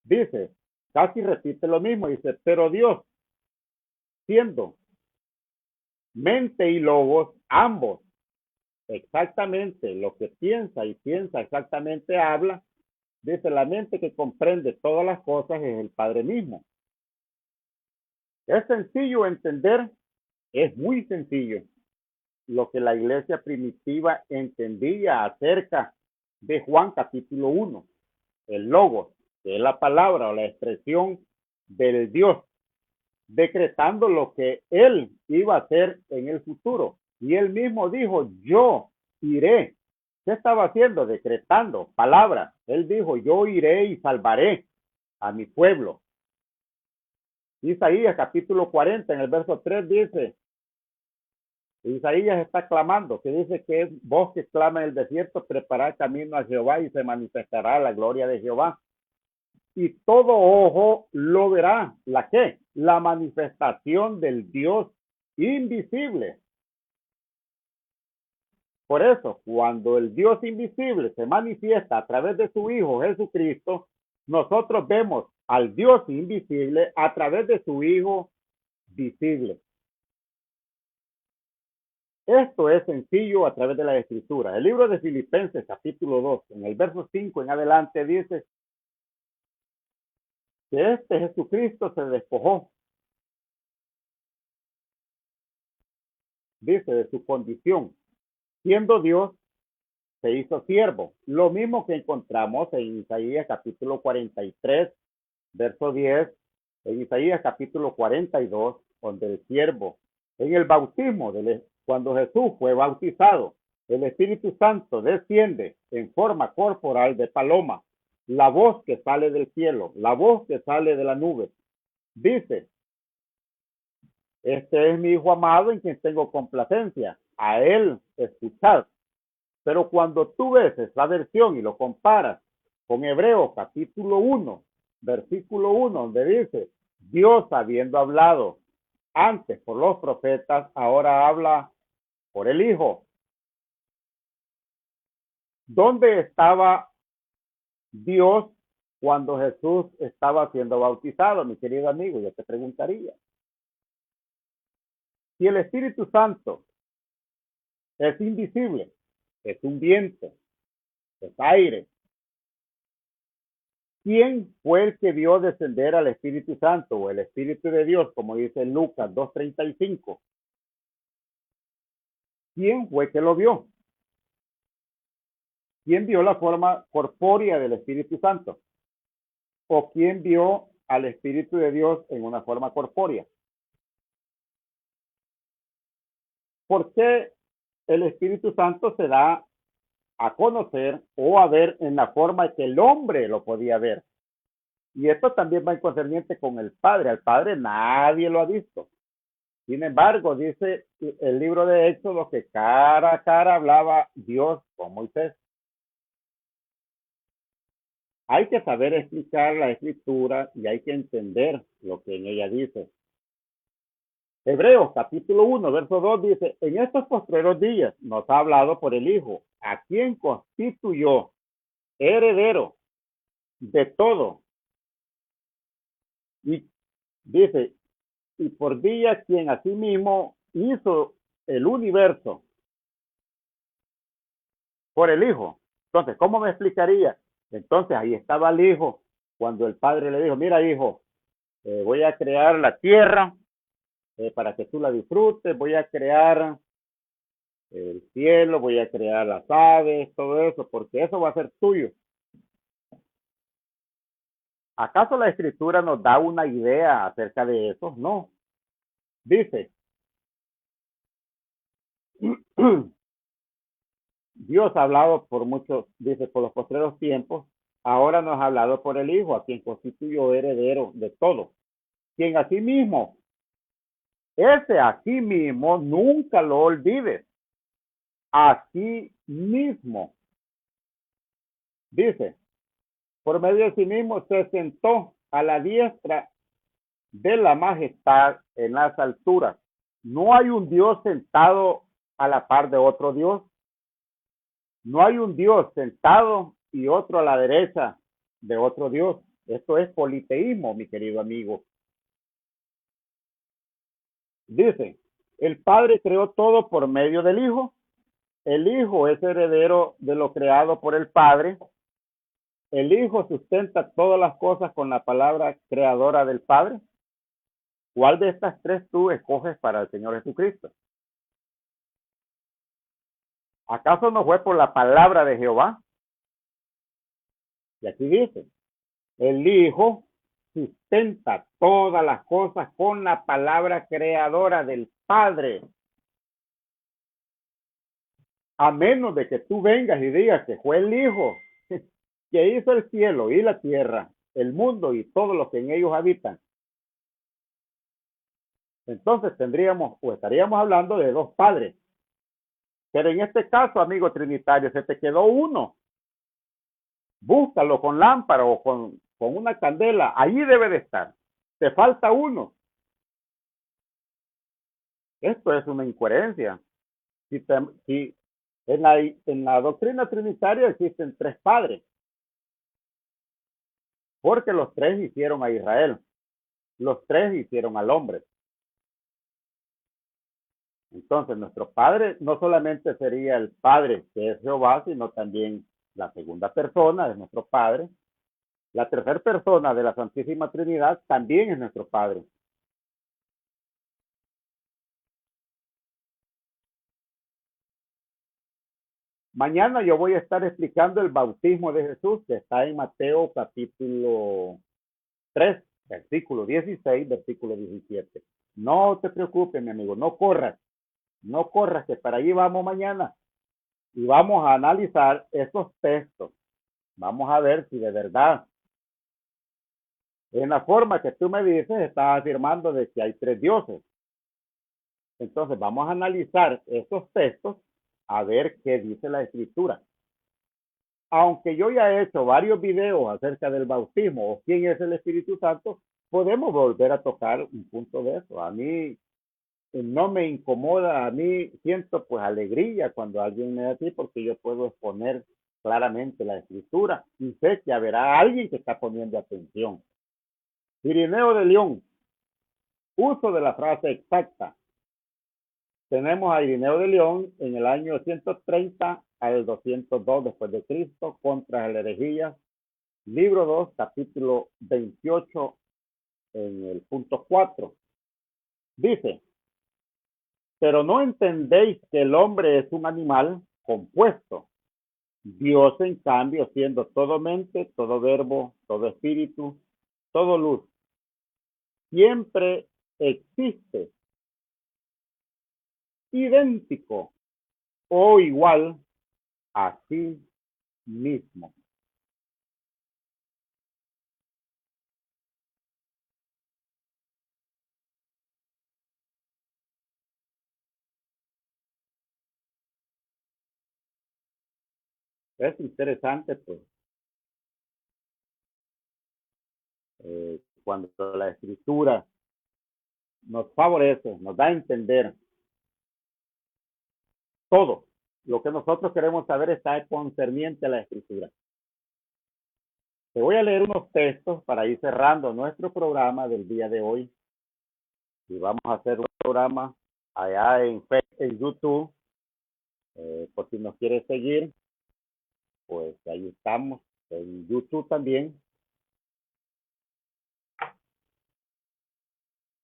A: dice, casi repite lo mismo, dice, pero Dios, siendo mente y logos, ambos, exactamente lo que piensa y piensa exactamente habla, dice la mente que comprende todas las cosas es el Padre mismo. Es sencillo entender, es muy sencillo lo que la iglesia primitiva entendía acerca de Juan capítulo 1, el logos, que es la palabra o la expresión del Dios, decretando lo que él iba a hacer en el futuro. Y él mismo dijo, yo iré. ¿Qué estaba haciendo? Decretando palabras. Él dijo, yo iré y salvaré a mi pueblo. Isaías capítulo 40 en el verso 3 dice, Isaías está clamando, que dice que es voz que clama en el desierto, preparad camino a Jehová y se manifestará la gloria de Jehová. Y todo ojo lo verá. ¿La qué? La manifestación del Dios invisible. Por eso, cuando el Dios invisible se manifiesta a través de su Hijo Jesucristo, nosotros vemos al Dios invisible a través de su Hijo visible. Esto es sencillo a través de la Escritura. El libro de Filipenses, capítulo 2, en el verso 5 en adelante, dice que este Jesucristo se despojó, dice, de su condición. Siendo Dios, se hizo siervo. Lo mismo que encontramos en Isaías capítulo 43, verso 10, en Isaías capítulo 42, donde el siervo, en el bautismo, cuando Jesús fue bautizado, el Espíritu Santo desciende en forma corporal de paloma, la voz que sale del cielo, la voz que sale de la nube, dice, este es mi Hijo amado en quien tengo complacencia, a él escuchad. Pero cuando tú ves esa versión y lo comparas con Hebreos capítulo 1, versículo 1, donde dice, Dios habiendo hablado antes por los profetas, ahora habla por el Hijo. ¿Dónde estaba Dios cuando Jesús estaba siendo bautizado, mi querido amigo? Yo te preguntaría, si el Espíritu Santo es invisible, es un viento, es aire, ¿quién fue el que vio descender al Espíritu Santo o el Espíritu de Dios, como dice Lucas 2:35? ¿Quién fue que lo vio? ¿Quién vio la forma corpórea del Espíritu Santo? ¿O quién vio al Espíritu de Dios en una forma corpórea? ¿Por qué el Espíritu Santo se da a conocer o a ver en la forma que el hombre lo podía ver? Y esto también va en concerniente con el Padre. Al Padre nadie lo ha visto. Sin embargo, dice el libro de Éxodo que cara a cara hablaba Dios con Moisés. Hay que saber explicar la escritura y hay que entender lo que en ella dice. Hebreos capítulo 1, verso 2 dice, en estos postreros días nos ha hablado por el Hijo, a quien constituyó heredero de todo. Y dice, y por día quien asimismo hizo el universo por el Hijo. Entonces, ¿cómo me explicaría? Entonces, ahí estaba el Hijo, cuando el Padre le dijo, mira, hijo, voy a crear la tierra para que tú la disfrutes, voy a crear el cielo, voy a crear las aves, todo eso, porque eso va a ser tuyo. ¿Acaso la Escritura nos da una idea acerca de eso? No. Dice, Dios ha hablado por muchos, dice, por los postreros tiempos, ahora nos ha hablado por el Hijo, a quien constituyó heredero de todo, quien asimismo, ese aquí mismo, nunca lo olvides, así mismo, dice, por medio de sí mismo se sentó a la diestra de la majestad en las alturas. No hay un Dios sentado a la par de otro Dios. No hay un Dios sentado y otro a la derecha de otro Dios. Esto es politeísmo, mi querido amigo. Dice, el Padre creó todo por medio del Hijo. El Hijo es heredero de lo creado por el Padre. El Hijo sustenta todas las cosas con la palabra creadora del Padre. ¿Cuál de estas tres tú escoges para el Señor Jesucristo? ¿Acaso no fue por la palabra de Jehová? Y aquí dice, el Hijo sustenta todas las cosas con la palabra creadora del Padre. A menos de que tú vengas y digas que fue el Hijo que hizo el cielo y la tierra, el mundo y todo lo que en ellos habitan. Entonces tendríamos o estaríamos hablando de dos padres. Pero en este caso, amigo trinitario, se te quedó uno. Búscalo con lámpara o con una candela. Ahí debe de estar. Te falta uno. Esto es una incoherencia. Si en la doctrina trinitaria existen tres padres, porque los tres hicieron a Israel, los tres hicieron al hombre. Entonces, nuestro Padre no solamente sería el Padre que es Jehová, sino también la segunda persona es nuestro Padre. La tercera persona de la Santísima Trinidad también es nuestro Padre. Mañana yo voy a estar explicando el bautismo de Jesús, que está en Mateo capítulo 3, versículo 16, versículo 17. No te preocupes, mi amigo, no corras, que para allí vamos mañana y vamos a analizar esos textos. Vamos a ver si de verdad, en la forma que tú me dices, estás afirmando de que hay tres dioses. Entonces vamos a analizar esos textos a ver qué dice la Escritura. Aunque yo ya he hecho varios videos acerca del bautismo o quién es el Espíritu Santo, podemos volver a tocar un punto de eso. A mí no me incomoda, a mí siento pues alegría cuando alguien me da así porque yo puedo exponer claramente la escritura y sé que habrá alguien que está poniendo atención. Irineo de León, uso de la frase exacta. Tenemos a Irineo de León en el año 130 al 202 después de Cristo contra las herejías, libro 2, capítulo 28, en el punto 4. Dice, pero no entendéis que el hombre es un animal compuesto. Dios, en cambio, siendo todo mente, todo verbo, todo espíritu, todo luz, siempre existe idéntico o igual a sí mismo. Es interesante, pues, cuando la escritura nos favorece, nos da a entender todo lo que nosotros queremos saber está concerniente a la escritura. Te voy a leer unos textos para ir cerrando nuestro programa del día de hoy. Y vamos a hacer un programa allá en YouTube. Por si nos quiere seguir, pues ahí estamos. En YouTube también.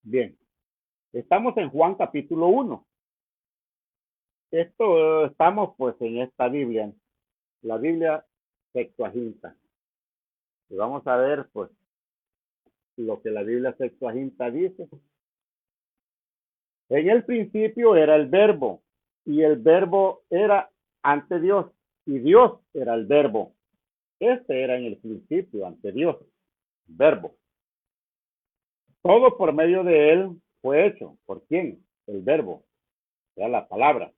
A: Bien, estamos en Juan capítulo 1. Estamos pues en esta Biblia, la Biblia Septuaginta. Y vamos a ver pues lo que la Biblia Septuaginta dice. En el principio era el verbo, y el verbo era ante Dios, y Dios era el verbo. Este era en el principio ante Dios, verbo. Todo por medio de él fue hecho. ¿Por quién? El verbo, era la palabra.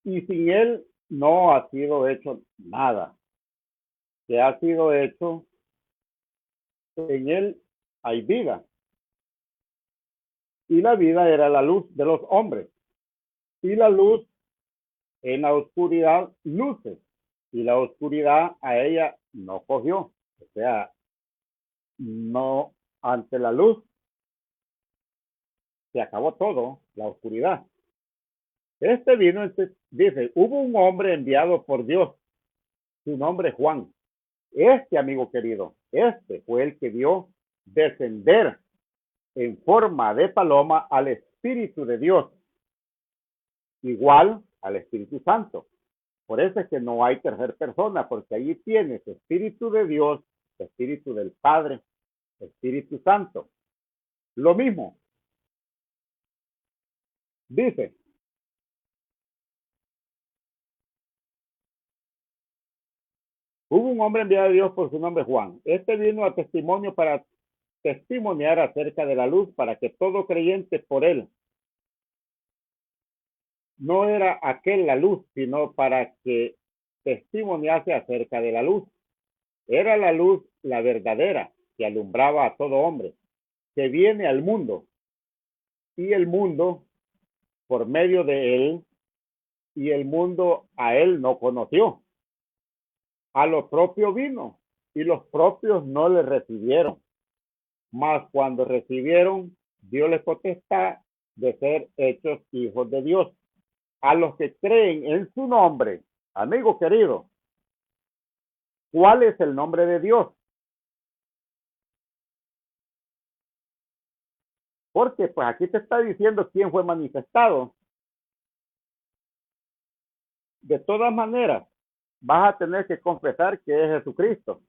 A: Y sin él no ha sido hecho nada. Que ha sido hecho, en él hay vida. Y la vida era la luz de los hombres. Y la luz en la oscuridad luces. Y la oscuridad a ella no cogió. O sea, no, ante la luz se acabó todo, la oscuridad. Este vino, dice, hubo un hombre enviado por Dios, su nombre es Juan. Este, amigo querido, este fue el que vio descender en forma de paloma al Espíritu de Dios, igual al Espíritu Santo. Por eso es que no hay tercera persona, porque allí tienes Espíritu de Dios, Espíritu del Padre, Espíritu Santo. Lo mismo, dice, hubo un hombre enviado de Dios por su nombre Juan. Este vino a testimonio para testimoniar acerca de la luz, para que todo creyente por él no era aquel la luz, sino para que testimoniase acerca de la luz. Era la luz la verdadera que alumbraba a todo hombre que viene al mundo, y el mundo por medio de él, y el mundo a él no conoció. A lo propio vino, y los propios no le recibieron. Mas cuando recibieron, Dios potestad de ser hechos hijos de Dios. A los que creen en su nombre, amigo querido, ¿cuál es el nombre de Dios? Porque pues aquí te está diciendo quién fue manifestado. De todas maneras, vas a tener que confesar que es Jesucristo.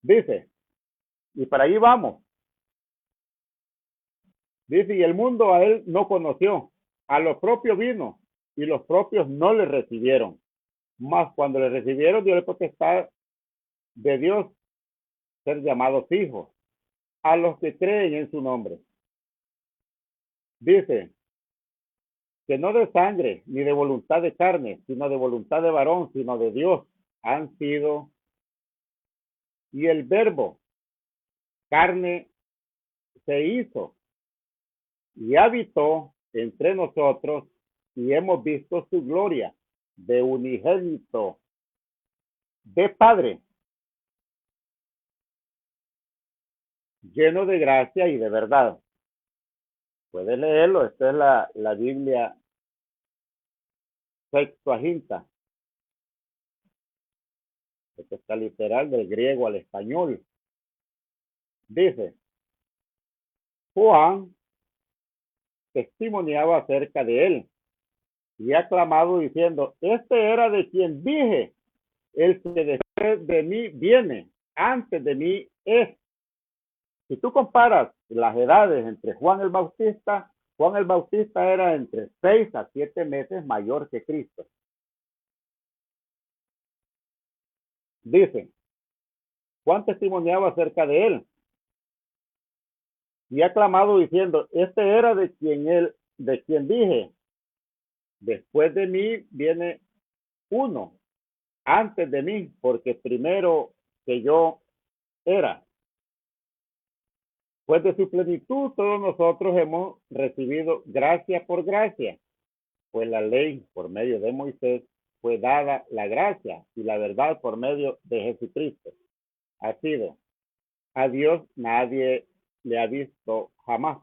A: Dice, y para ahí vamos. Dice, y el mundo a él no conoció, a lo propio vino, y los propios no le recibieron. Mas cuando le recibieron, dio la potestad de Dios ser llamados hijos, a los que creen en su nombre. Dice, que no de sangre, ni de voluntad de carne, sino de voluntad de varón, sino de Dios, han sido. Y el verbo, carne, se hizo y habitó entre nosotros, y hemos visto su gloria, de unigénito de Padre, lleno de gracia y de verdad. Puedes leerlo, esta es la Biblia Septuaginta. Esto está literal del griego al español. Dice, Juan testimoniaba acerca de él y ha clamado diciendo, este era de quien dije, el que después de mí viene, antes de mí es. Si tú comparas las edades entre Juan el Bautista era entre 6 a 7 meses mayor que Cristo. Dice, Juan testimoniaba acerca de él y ha clamado diciendo, este era de quien dije, después de mí viene uno, antes de mí, porque primero que yo era. Pues de su plenitud todos nosotros hemos recibido gracia por gracia, pues la ley por medio de Moisés fue dada la gracia y la verdad por medio de Jesucristo. Ha sido, a Dios nadie le ha visto jamás.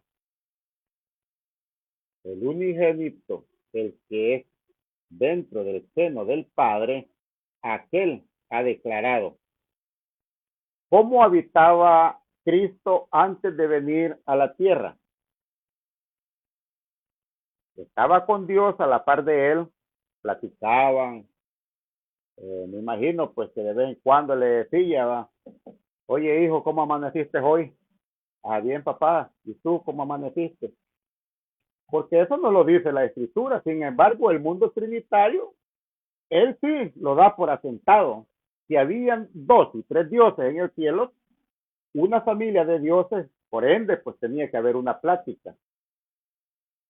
A: El unigénito, el que es dentro del seno del Padre, aquel ha declarado. ¿Cómo habitaba Cristo antes de venir a la tierra? Estaba con Dios a la par de él, platicaban. Me imagino pues que de vez en cuando le decía, oye hijo, ¿cómo amaneciste hoy? Ah, bien papá, ¿y tú cómo amaneciste? Porque eso no lo dice la escritura, sin embargo el mundo trinitario, él sí lo da por asentado. Si habían 2 y 3 dioses en el cielo, una familia de dioses, por ende, pues tenía que haber una plática,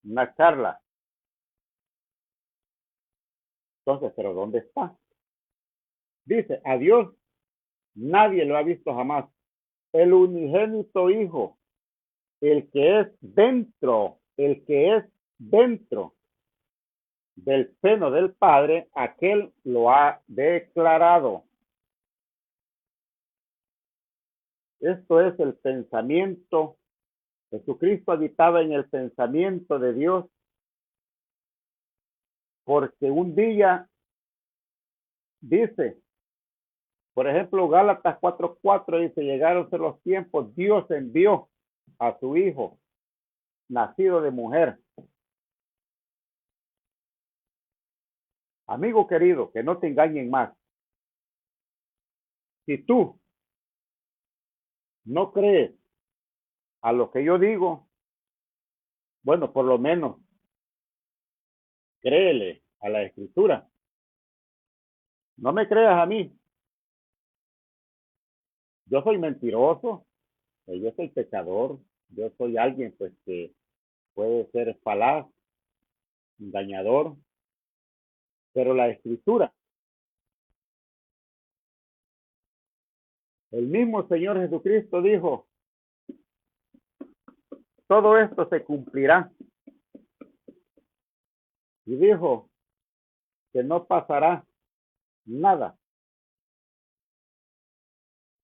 A: una charla. Entonces, ¿pero dónde está? Dice, a Dios nadie lo ha visto jamás. El unigénito Hijo, el que es dentro del seno del Padre, aquel lo ha declarado. Esto es el pensamiento. Jesucristo habitaba en el pensamiento de Dios, porque un día dice, por ejemplo, Gálatas 4:4 dice, llegaron los tiempos, Dios envió a su Hijo, nacido de mujer. Amigo querido, que no te engañen más. Si tú no crees a lo que yo digo, bueno, por lo menos créele a la escritura. No me creas a mí. Yo soy mentiroso, yo soy pecador, yo soy alguien pues que puede ser falaz, engañador, pero la escritura, el mismo Señor Jesucristo dijo, todo esto se cumplirá. Y dijo que no pasará nada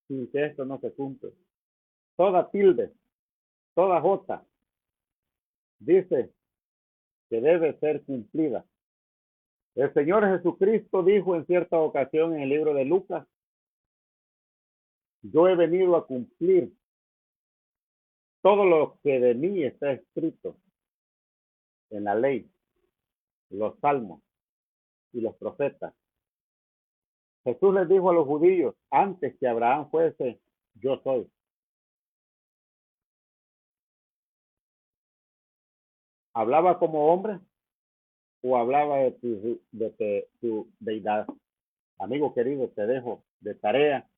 A: sin que esto no se cumple. Toda tilde, toda jota, dice que debe ser cumplida. El Señor Jesucristo dijo en cierta ocasión en el libro de Lucas, yo he venido a cumplir todo lo que de mí está escrito en la ley, los salmos y los profetas. Jesús les dijo a los judíos, antes que Abraham fuese, yo soy. ¿Hablaba como hombre o hablaba de tu deidad? Amigo querido, te dejo de tarea.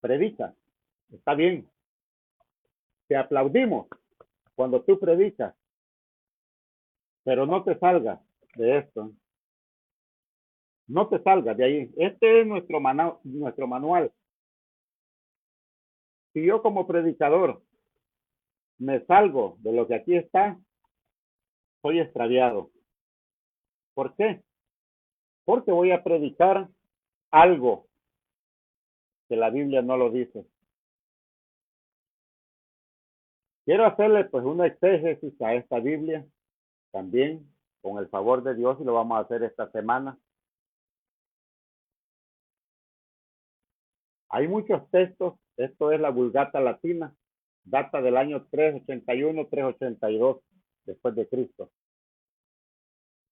A: Predica, está bien. Te aplaudimos cuando tú predicas, pero no te salgas de esto. No te salgas de ahí. Este es nuestro manual. Si yo como predicador me salgo de lo que aquí está, soy extraviado. ¿Por qué? porque voy a predicar algo que la Biblia no lo dice. Quiero hacerle pues una exégesis a esta Biblia también, con el favor de Dios, y lo vamos a hacer esta semana. Hay muchos textos, esto es la Vulgata Latina, data del año 381, 382 después de Cristo.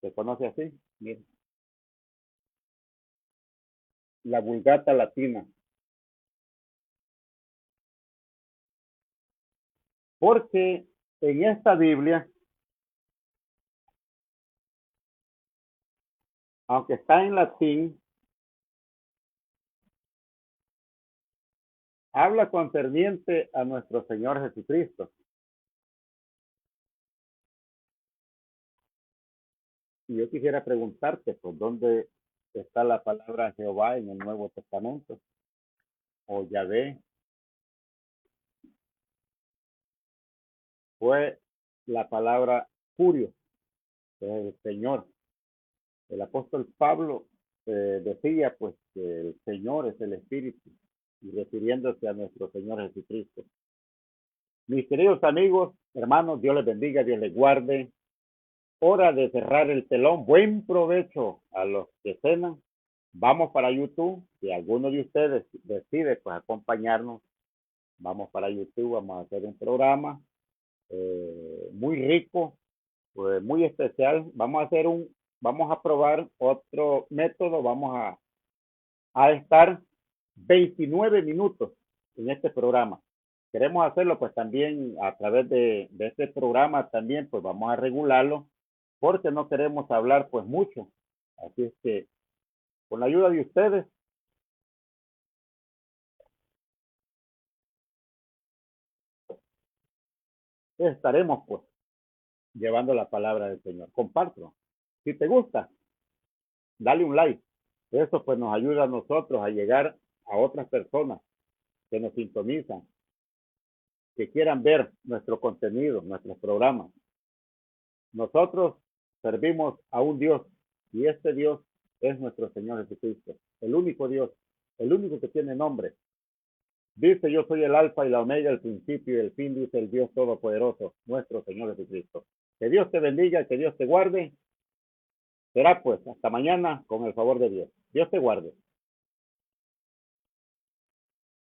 A: ¿Se conoce así? Miren. La Vulgata Latina. Porque en esta Biblia, aunque está en latín, habla concerniente a nuestro Señor Jesucristo. Y yo quisiera preguntarte, ¿por dónde está la palabra Jehová en el Nuevo Testamento? O Yahvé. Fue la palabra Curio, que es el Señor. El apóstol Pablo decía pues que el Señor es el Espíritu, y refiriéndose a nuestro Señor Jesucristo. Mis queridos amigos, hermanos, Dios les bendiga, Dios les guarde. Hora de cerrar el telón. Buen provecho a los que cenan. Vamos para YouTube. Si alguno de ustedes decide pues acompañarnos, vamos para YouTube. Vamos a hacer un programa muy rico, pues, muy especial. Vamos a probar otro método. Vamos a estar 29 minutos en este programa. Queremos hacerlo pues también a través de este programa también, pues vamos a regularlo, porque no queremos hablar pues mucho. Así es que con la ayuda de ustedes estaremos pues llevando la palabra del Señor. Compártelo. Si te gusta, dale un like. Eso pues nos ayuda a nosotros a llegar a otras personas que nos sintonizan, que quieran ver nuestro contenido, nuestros programas. Nosotros servimos a un Dios, y este Dios es nuestro Señor Jesucristo, el único Dios, el único que tiene nombre. Dice: yo soy el alfa y la omega, el principio y el fin, dice el Dios todopoderoso, nuestro Señor Jesucristo. Que Dios te bendiga, que Dios te guarde. Será pues hasta mañana con el favor de Dios. Dios te guarde.